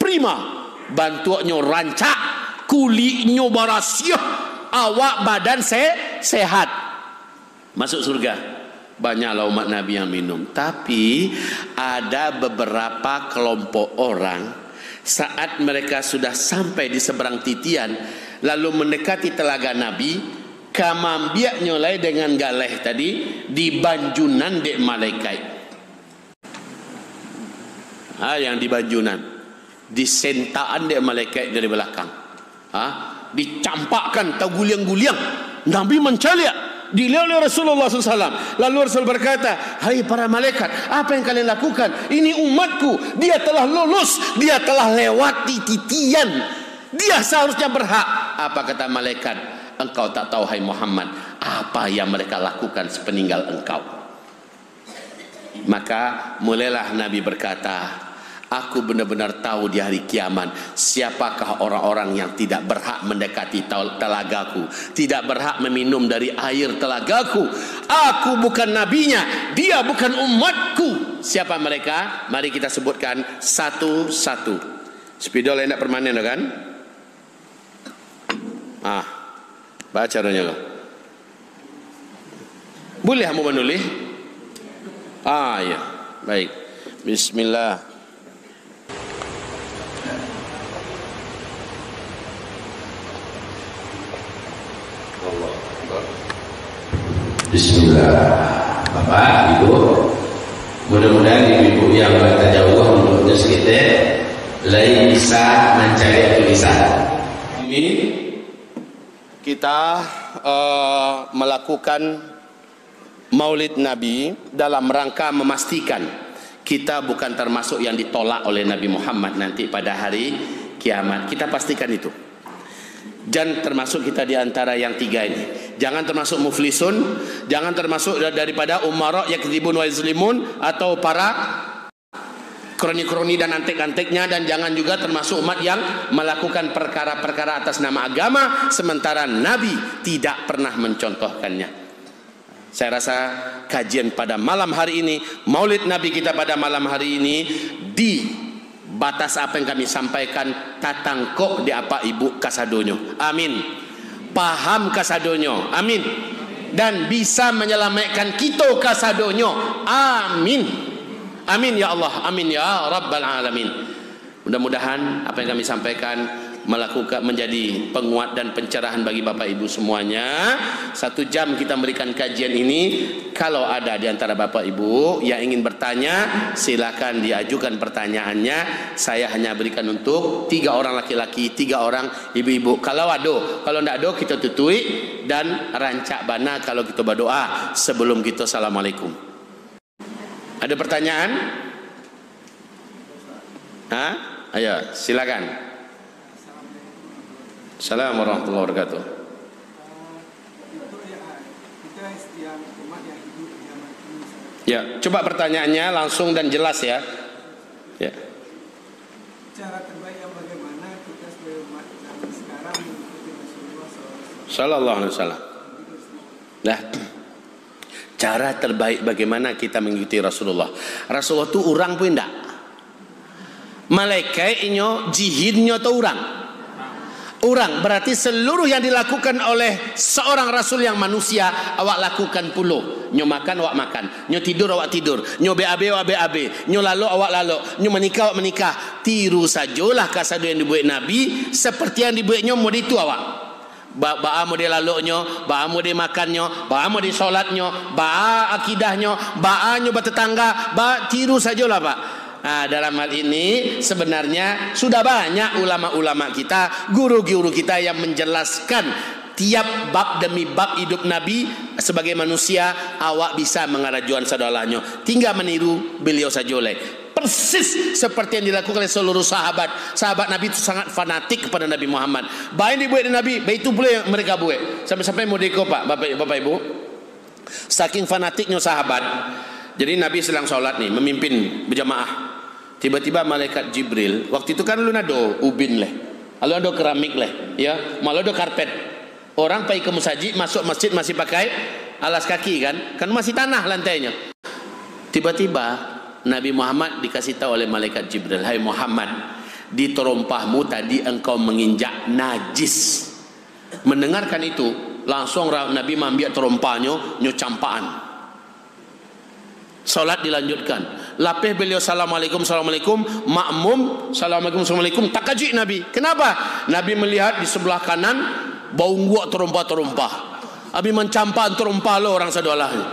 prima. Bantuannya rancak, kulitnya barasiah, awak badan sehat. Masuk surga. Banyaklah umat Nabi yang minum. Tapi ada beberapa kelompok orang, saat mereka sudah sampai di seberang titian, lalu mendekati telaga Nabi, kamambiak nyolai dengan galeh tadi, di banjunan dek malaikat. Yang di banjunan, disentaan dek malaikat dari belakang. Dicampakkan, tahu guliang-guliang. Nabi mencaliak, dilihat oleh Rasulullah SAW. Lalu Rasul berkata, hai para malaikat, apa yang kalian lakukan? Ini umatku, dia telah lulus, dia telah lewati titian, dia seharusnya berhak. Apa kata malaikat? Engkau tak tahu hai Muhammad apa yang mereka lakukan sepeninggal engkau. Maka mulailah Nabi berkata, aku benar-benar tahu di hari kiamat siapakah orang-orang yang tidak berhak mendekati telagaku, tidak berhak meminum dari air telagaku. Aku bukan nabinya, dia bukan umatku. Siapa mereka? Mari kita sebutkan satu-satu. Spidol enak permanen kan? Baca caranya lo. Boleh kamu menulis? Ya, baik. Bismillah. Bismillah. Bapak, Ibu, mudah-mudahan ibu-ibu yang bertajawuh menurutnya sekitar lain bisa mencari tulisan. Ini kita melakukan Maulid Nabi dalam rangka memastikan kita bukan termasuk yang ditolak oleh Nabi Muhammad nanti pada hari kiamat. Kita pastikan itu. Dan termasuk kita di antara yang tiga ini. Jangan termasuk muflisun, jangan termasuk daripada umara yakdzibun wa yuzlimun atau para kroni-kroni dan antek-anteknya, dan jangan juga termasuk umat yang melakukan perkara-perkara atas nama agama sementara Nabi tidak pernah mencontohkannya. Saya rasa kajian pada malam hari ini, Maulid Nabi kita pada malam hari ini, di batas apa yang kami sampaikan tatangkok di apa ibu kasadonyo, amin, paham kasadonyo, amin, dan bisa menyelamatkan kita kasadonyo, amin, amin ya Allah, amin ya Rabbal Alamin. Mudah-mudahan apa yang kami sampaikan melakukan menjadi penguat dan pencerahan bagi Bapak Ibu semuanya. 1 jam kita memberikan kajian ini. Kalau ada di antara Bapak Ibu yang ingin bertanya, silakan diajukan pertanyaannya. Saya hanya berikan untuk 3 orang laki-laki, 3 orang ibu-ibu. Kalau ada, kalau tidak ada kita tutui dan rancak bana kalau kita berdoa sebelum kita assalamualaikum. Ada pertanyaan? Hah? Ayo, silakan. Assalamualaikum warahmatullahi wabarakatuh. Ya, coba pertanyaannya langsung dan jelas ya. Ya. Cara terbaik yang bagaimana kita sebagai umat zaman sekarang mengikuti Rasulullah Sallallahu Alaihi Wasallam. Nah, cara terbaik bagaimana kita mengikuti Rasulullah. Rasulullah itu orang pun enggak. Malaikatnya, jihadnya itu orang. Orang berarti seluruh yang dilakukan oleh seorang rasul yang manusia awak lakukan puluh. Nyo makan awak makan, nyo tidur awak tidur, nyo BAB awak BAB, nyo lalu awak lalu, nyo menikah awak menikah. Tiru sajalah kasado yang dibuat Nabi seperti yang dibuatnya mod itu awak. Ba'a model laluknya, ba'a model makannya, ba'a model solatnya, ba'a akidahnya, ba'a nyo bertetangga, ba'a tiru sajalah Pak. Nah, dalam hal ini sebenarnya sudah banyak ulama-ulama kita, guru-guru kita yang menjelaskan tiap bab demi bab hidup Nabi sebagai manusia. Awak bisa mengarajuan sadalahnya, tinggal meniru beliau saja oleh persis seperti yang dilakukan oleh seluruh sahabat. Sahabat Nabi itu sangat fanatik kepada Nabi Muhammad. Baik dibuat Nabi, baik itu boleh yang mereka buat. Sampai-sampai modeko Pak, Bapak Ibu, saking fanatiknya sahabat. Jadi Nabi sedang sholat nih, memimpin berjamaah. Tiba-tiba malaikat Jibril, waktu itu kan lu nado ubin leh, lalu ada keramik leh, ya, malah ada karpet. Orang pergi ke musajid, masuk masjid masih pakai alas kaki kan masih tanah lantainya. Tiba-tiba Nabi Muhammad dikasih tahu oleh malaikat Jibril, hai Muhammad, di terompahmu tadi engkau menginjak najis. Mendengarkan itu, langsung Nabi mengambil terompahnya, nyo campaan. Salat dilanjutkan. Lapih beliau assalamualaikum, assalamualaikum, makmum assalamualaikum, assalamualaikum. Tak kaji Nabi. Kenapa? Nabi melihat di sebelah kanan bau nguak terompah-terompah. Nabi mencampaan terompah lo orang sadolahnya.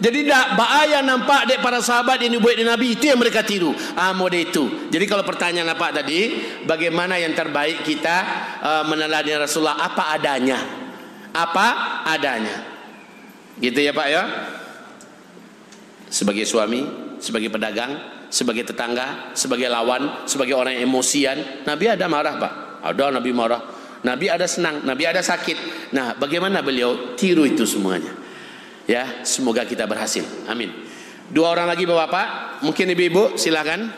Jadi tak bahaya nampak dek para sahabat yang dibuat di Nabi itu yang mereka tiru. Mode itu. Jadi kalau pertanyaan apa tadi, bagaimana yang terbaik kita meneladani Rasulullah apa adanya. Apa adanya. Gitu ya Pak ya. Sebagai suami, sebagai pedagang, sebagai tetangga, sebagai lawan, sebagai orang yang emosian, Nabi ada marah Pak, ada Nabi marah, Nabi ada senang, Nabi ada sakit. Nah, bagaimana beliau tiru itu semuanya? Ya, semoga kita berhasil. Amin. 2 orang lagi Bapak, mungkin ibu-ibu silakan.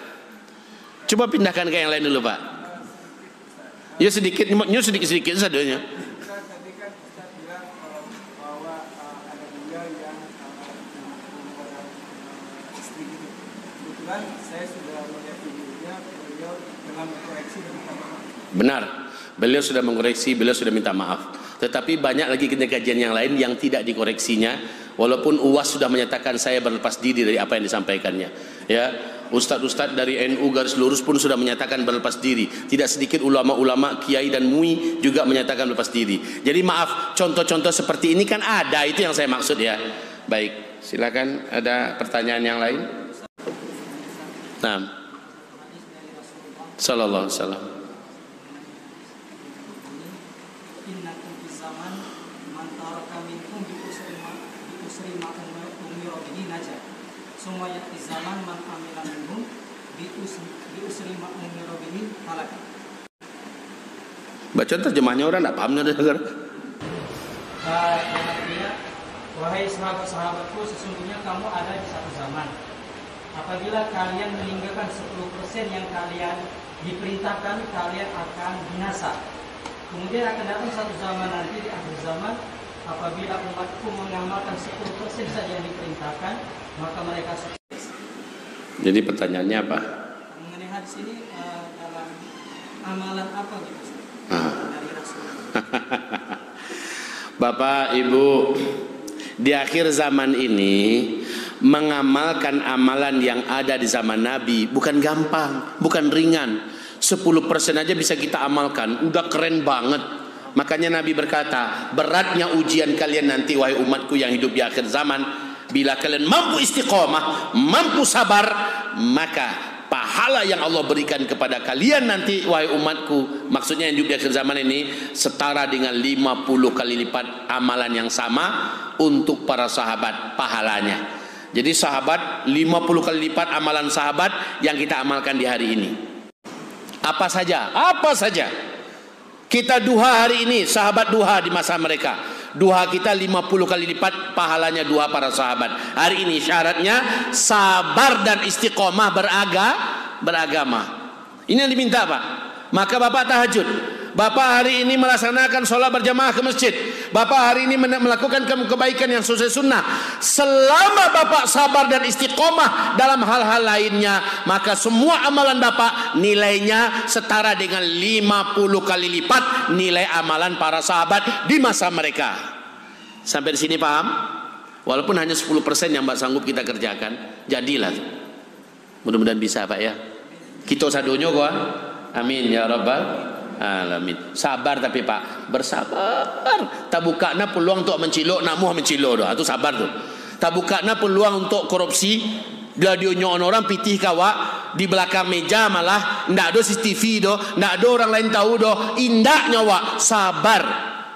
Coba pindahkan ke yang lain dulu Pak. Ya sedikit, sedikit sadonya. Saya sudah melihat videonya, beliau telah mengkoreksi dan minta maaf. Benar, beliau sudah mengkoreksi, beliau sudah minta maaf. Tetapi banyak lagi kajian yang lain yang tidak dikoreksinya. Walaupun UAS sudah menyatakan saya berlepas diri dari apa yang disampaikannya. Ya, Ustadz-ustadz dari NU garis lurus pun sudah menyatakan berlepas diri. Tidak sedikit ulama-ulama, kiai dan MUI juga menyatakan berlepas diri. Jadi maaf, contoh-contoh seperti ini kan ada, itu yang saya maksud ya. Baik, silakan, ada pertanyaan yang lain? Nah, sallallahu alaihi wasallam. Baca terjemahnya orang tidak paham dengar. Wahai sahabat-sahabatku, sesungguhnya kamu ada di satu zaman. Apabila kalian meninggalkan 10% yang kalian diperintahkan, kalian akan binasa. Kemudian akan datang satu zaman nanti di akhir zaman, apabila umatku mengamalkan 10% saja yang diperintahkan, maka mereka sukses. Jadi pertanyaannya apa? Mengenai hadis ini dalam amalan apa gitu? Dari Rasul. Bapak, Ibu, di akhir zaman ini mengamalkan amalan yang ada di zaman Nabi bukan gampang, bukan ringan. 10% aja bisa kita amalkan, udah keren banget. Makanya Nabi berkata, beratnya ujian kalian nanti wahai umatku yang hidup di akhir zaman, bila kalian mampu istiqomah, mampu sabar, maka pahala yang Allah berikan kepada kalian nanti wahai umatku, maksudnya yang hidup di akhir zaman ini, setara dengan 50 kali lipat amalan yang sama untuk para sahabat pahalanya. Jadi sahabat 50 kali lipat amalan sahabat yang kita amalkan di hari ini. Apa saja? Apa saja? Kita duha hari ini, sahabat duha di masa mereka. Duha kita 50 kali lipat pahalanya duha para sahabat. Hari ini syaratnya sabar dan istiqomah beragama. Ini yang diminta, Pak. Maka Bapak tahajud. Bapak hari ini melaksanakan sholat berjamaah ke masjid. Bapak hari ini melakukan kebaikan yang sesuai sunnah. Selama Bapak sabar dan istiqomah dalam hal-hal lainnya, maka semua amalan Bapak nilainya setara dengan 50 kali lipat nilai amalan para sahabat di masa mereka. Sampai di sini paham? Walaupun hanya 10% yang Mbak sanggup kita kerjakan, jadilah. Mudah-mudahan bisa, Pak ya. Kita sadonyo gua. Amin ya rabbal alamin. Sabar tapi Pak, bersabar. Tabukana peluang untuk mencilok, namuh mencilok doh. Itu sabar tuh. Tabukana peluang untuk korupsi, bila dia nyon orang pitih kawa di belakang meja malah ndak ada CCTV doh, ndak ada orang lain tahu doh. Indah nyawa, sabar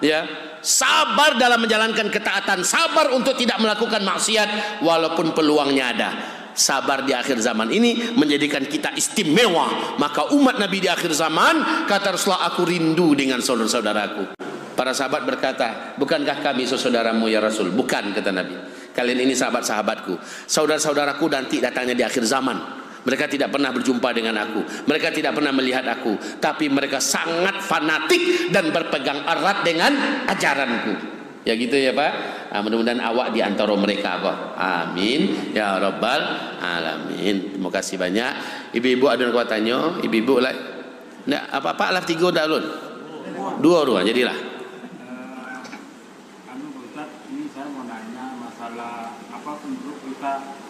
ya. Sabar dalam menjalankan ketaatan, sabar untuk tidak melakukan maksiat walaupun peluangnya ada. Sabar di akhir zaman ini menjadikan kita istimewa. Maka umat Nabi di akhir zaman, kata Rasulullah, aku rindu dengan saudara-saudaraku. Para sahabat berkata, bukankah kami saudaramu ya Rasul? Bukan, kata Nabi. Kalian ini sahabat-sahabatku. Saudara-saudaraku nanti datangnya di akhir zaman. Mereka tidak pernah berjumpa dengan aku, mereka tidak pernah melihat aku, tapi mereka sangat fanatik dan berpegang erat dengan ajaranku. Ya gitu ya Pak. Mudah-mudahan awak di antara mereka kok. Amin ya rabbal alamin. Terima kasih banyak. Ibu-ibu ada yang tanya, ibu-ibu lah. Ndak apa-apa lah 3 dah lun. 2 jadilah. Ustaz, ini saya mau nanya masalah apa menurut kita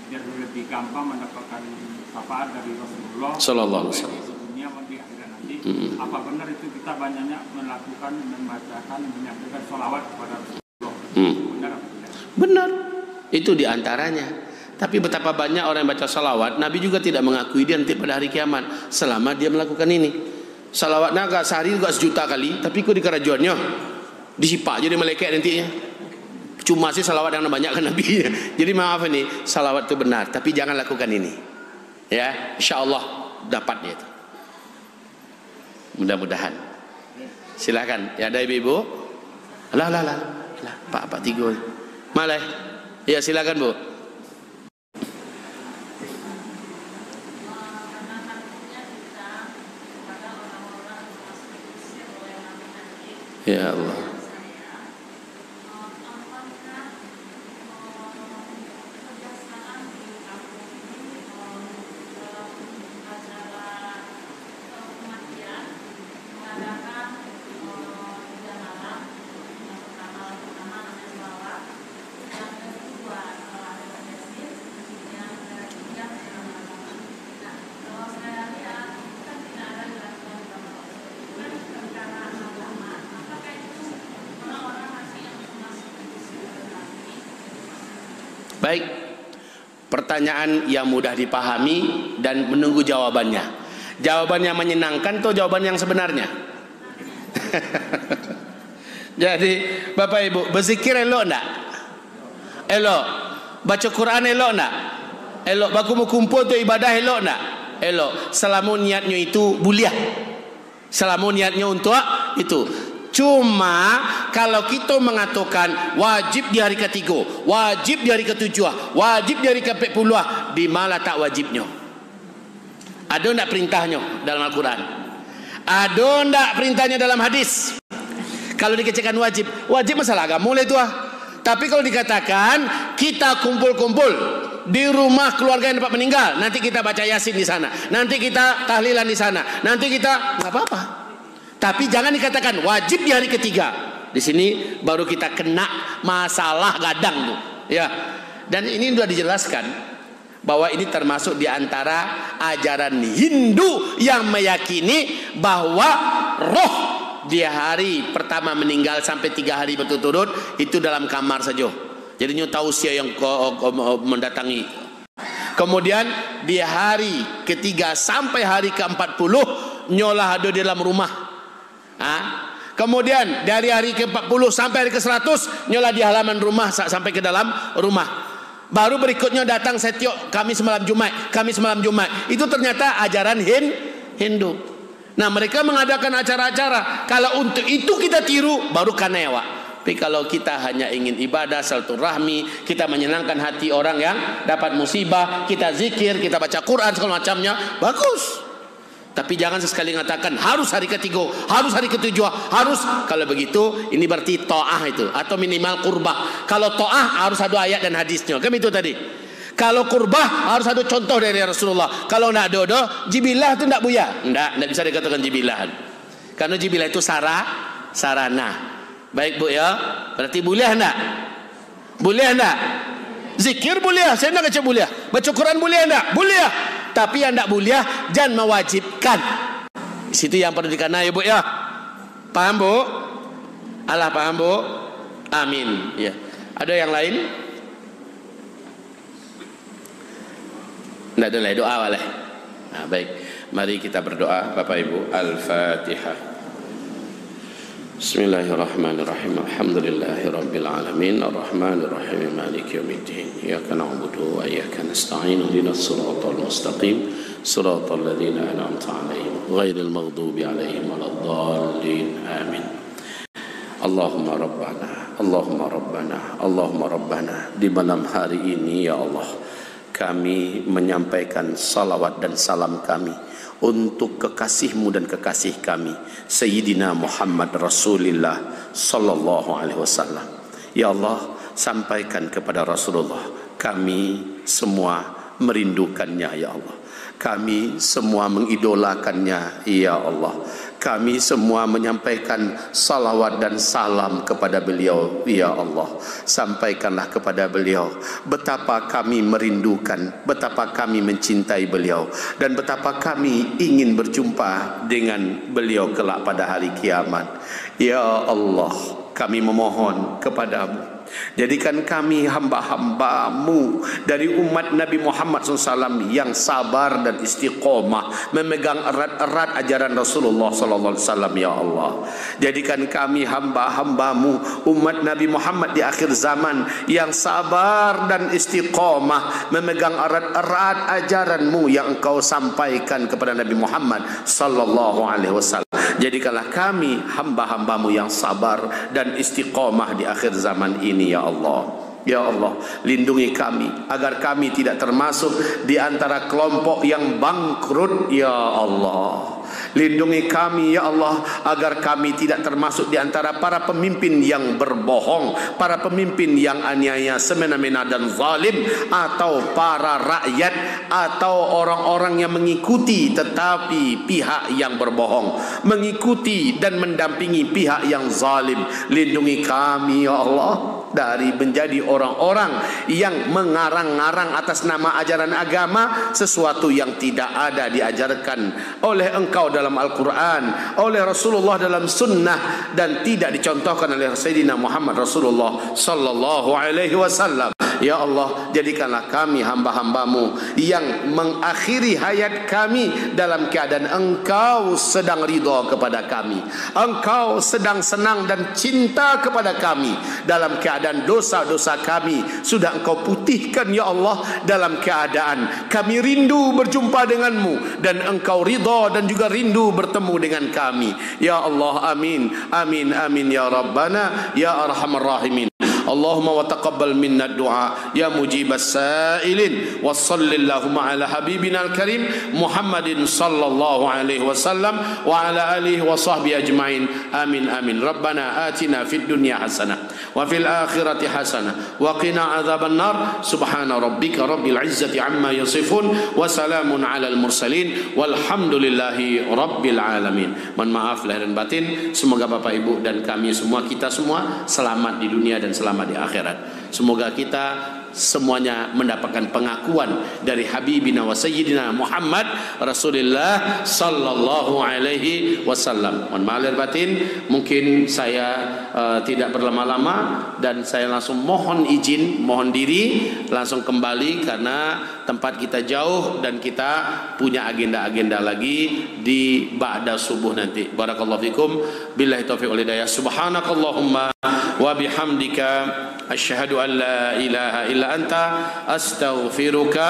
biar lebih gampang mendapatkan syafaat dari Rasulullah sallallahu alaihi wasallam di dunia di akhirat nanti. Apa benar itu kita banyaknya melakukan, membacakan, menyampaikan sholawat kepada Rasulullah? Benar apa tidak? Benar, itu diantaranya. Tapi betapa banyak orang yang baca salawat, Nabi juga tidak mengakui dia nanti pada hari kiamat selama dia melakukan ini. Salawatnya agak sehari juga 1 juta kali, tapi kok di kerajaannya disipak jadi malaikat nantinya. Cuma sih salawat yang banyak kan Nabi. Jadi maaf ini, salawat itu benar, tapi jangan lakukan ini. Ya, insya Allah dapatnya itu. Mudah-mudahan. Silakan. Ya ada ibu-ibu? Lah, Pak 3. Malah. Ya silakan Bu. Ya Allah. Baik, pertanyaan yang mudah dipahami dan menunggu jawabannya. Jawaban yang menyenangkan atau jawaban yang sebenarnya? Jadi Bapak Ibu, berzikir elok enggak? Elok. Baca Quran elok enggak? Elok. Berkumpul untuk ibadah elok enggak? Elok. Selama niatnya itu buliah. Selama niatnya untuk itu. Cuma kalau kita mengatakan wajib di hari ketiga, wajib di hari ketujuh, wajib di hari ke-40, di mana tak wajibnya? Ada enggak perintahnya dalam Al-Quran? Ada enggak perintahnya dalam hadis? Kalau dikatakan wajib, wajib masalah agama mulai tua. Tapi kalau dikatakan kita kumpul-kumpul di rumah keluarga yang dapat meninggal, nanti kita baca Yasin di sana, nanti kita tahlilan di sana, nanti kita nggak apa-apa. Tapi jangan dikatakan wajib di hari ketiga. Di sini baru kita kena masalah gadang tuh, ya. Dan ini sudah dijelaskan bahwa ini termasuk di antara ajaran Hindu yang meyakini bahwa roh di hari pertama meninggal sampai 3 hari berturut-turut itu dalam kamar saja. Jadi nyu tahu siapa yang mendatangi. Kemudian di hari ketiga sampai hari ke-40 nyolah ada di dalam rumah. Kemudian dari hari ke-40 sampai hari ke-100 nyolah di halaman rumah sampai ke dalam rumah. Baru berikutnya datang setiap Kamis malam Jumat, Kamis malam Jumat. Itu ternyata ajaran Hindu. Nah, mereka mengadakan acara-acara. Kalau untuk itu kita tiru, baru kanewa. Tapi kalau kita hanya ingin ibadah, silaturahmi, kita menyenangkan hati orang yang dapat musibah, kita zikir, kita baca Quran segala macamnya, bagus. Tapi jangan sesekali mengatakan harus hari ketiga, harus hari ketujuh, harus. Kalau begitu, ini berarti ta'ah itu, atau minimal qurbah. Kalau ta'ah harus ada ayat dan hadisnya. Kan itu tadi. Kalau kurbah harus ada contoh dari Rasulullah. Kalau nak ada, jibilah itu tidak buya. Tidak bisa dikatakan jibilah. Karena jibilah itu sarana. Baik Bu ya. Berarti boleh tidak? Boleh tidak? Zikir boleh. Saya tidak baca boleh. Baca Quran boleh tidak? Boleh. Tapi yang tidak boleh jangan mewajibkan. Situ yang perlu dikenal ya Bu ya. Paham Bu? Allah paham Bu? Amin. Ya. Ada yang lain? Tidak ada doa boleh. Nah, baik, mari kita berdoa Bapak Ibu. Al-Fatihah. Bismillahirrahmanirrahim. Alhamdulillahirabbil alamin arrahmanir rahim maliki yaumiddin. Iyyaka na'budu wa iyyaka nasta'in ihdinas siratal mustaqim siratal ladzina an'amta 'alaihim ghairil maghdubi 'alaihim waladdallin. Amin. Allahumma rabbana, Allahumma rabbana, Allahumma rabbana. Di malam hari ini ya Allah, kami menyampaikan salawat dan salam kami untuk kekasihmu dan kekasih kami Sayyidina Muhammad Rasulullah Sallallahu Alaihi Wasallam. Ya Allah, sampaikan kepada Rasulullah, kami semua merindukannya ya Allah. Kami semua mengidolakannya ya Allah. Kami semua menyampaikan salawat dan salam kepada beliau ya Allah. Sampaikanlah kepada beliau betapa kami merindukan, betapa kami mencintai beliau, dan betapa kami ingin berjumpa dengan beliau kelak pada hari kiamat. Ya Allah, kami memohon kepadamu, jadikan kami hamba-hambamu dari umat Nabi Muhammad SAW yang sabar dan istiqomah memegang erat-erat ajaran Rasulullah SAW ya Allah. Jadikan kami hamba-hambamu umat Nabi Muhammad di akhir zaman yang sabar dan istiqomah memegang erat-erat ajaranmu yang engkau sampaikan kepada Nabi Muhammad SAW. Jadikanlah kami hamba-hambamu yang sabar dan istiqomah di akhir zaman ini ya Allah. Ya Allah, lindungi kami agar kami tidak termasuk di antara kelompok yang bangkrut ya Allah. Lindungi kami ya Allah agar kami tidak termasuk di antara para pemimpin yang berbohong, para pemimpin yang aniaya, semena-mena dan zalim, atau para rakyat atau orang-orang yang mengikuti tetapi pihak yang berbohong, mengikuti dan mendampingi pihak yang zalim. Lindungi kami ya Allah dari menjadi orang-orang yang mengarang-ngarang atas nama ajaran agama sesuatu yang tidak ada diajarkan oleh engkau dalam Al-Quran, oleh Rasulullah dalam sunnah, dan tidak dicontohkan oleh Sayyidina Muhammad Rasulullah sallallahu alaihi wasallam. Ya Allah, jadikanlah kami hamba-hambamu yang mengakhiri hayat kami dalam keadaan engkau sedang ridha kepada kami, engkau sedang senang dan cinta kepada kami, dalam keadaan dosa-dosa kami sudah engkau putihkan ya Allah, dalam keadaan kami rindu berjumpa denganmu dan engkau ridha dan juga rindu bertemu dengan kami. Ya Allah, amin, amin, amin ya Rabbana ya Arhamar Rahimin. Allahumma wa taqabbal minna du'a ya mujibas sa'ilin wa sallallahu ala habibina al-karim Muhammadin sallallahu alaihi wasallam wa ala alihi wa sahbihi ajma'in. Amin amin. Rabbana atina fid dunya hasanah wa fil akhirati hasanah wa qina adzaban nar. Subhana rabbika rabbil izzati amma yasifun wa salamun alal mursalin walhamdulillahi rabbil alamin. Mohon maaf lahir dan batin. Semoga Bapak Ibu dan kami semua, kita semua selamat di dunia dan selamat di akhirat. Semoga kita semuanya mendapatkan pengakuan dari Habibina wa Sayyidina Muhammad Rasulullah sallallahu alaihi wasallam. Mohon maaf lahir batin, mungkin saya tidak berlama-lama dan saya langsung mohon izin, mohon diri langsung kembali karena tempat kita jauh dan kita punya agenda-agenda lagi di ba'da subuh nanti. Barakallahu fikum. Billahi taufiq wal hidayah. Subhanakallahumma wa bihamdika asyhadu an la ilaha illa anta astaghfiruka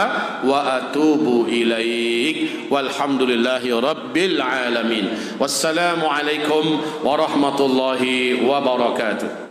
wa atubu ilaik. Walhamdulillahi rabbil alamin. Wassalamu alaikum warahmatullahi wabarakatuh.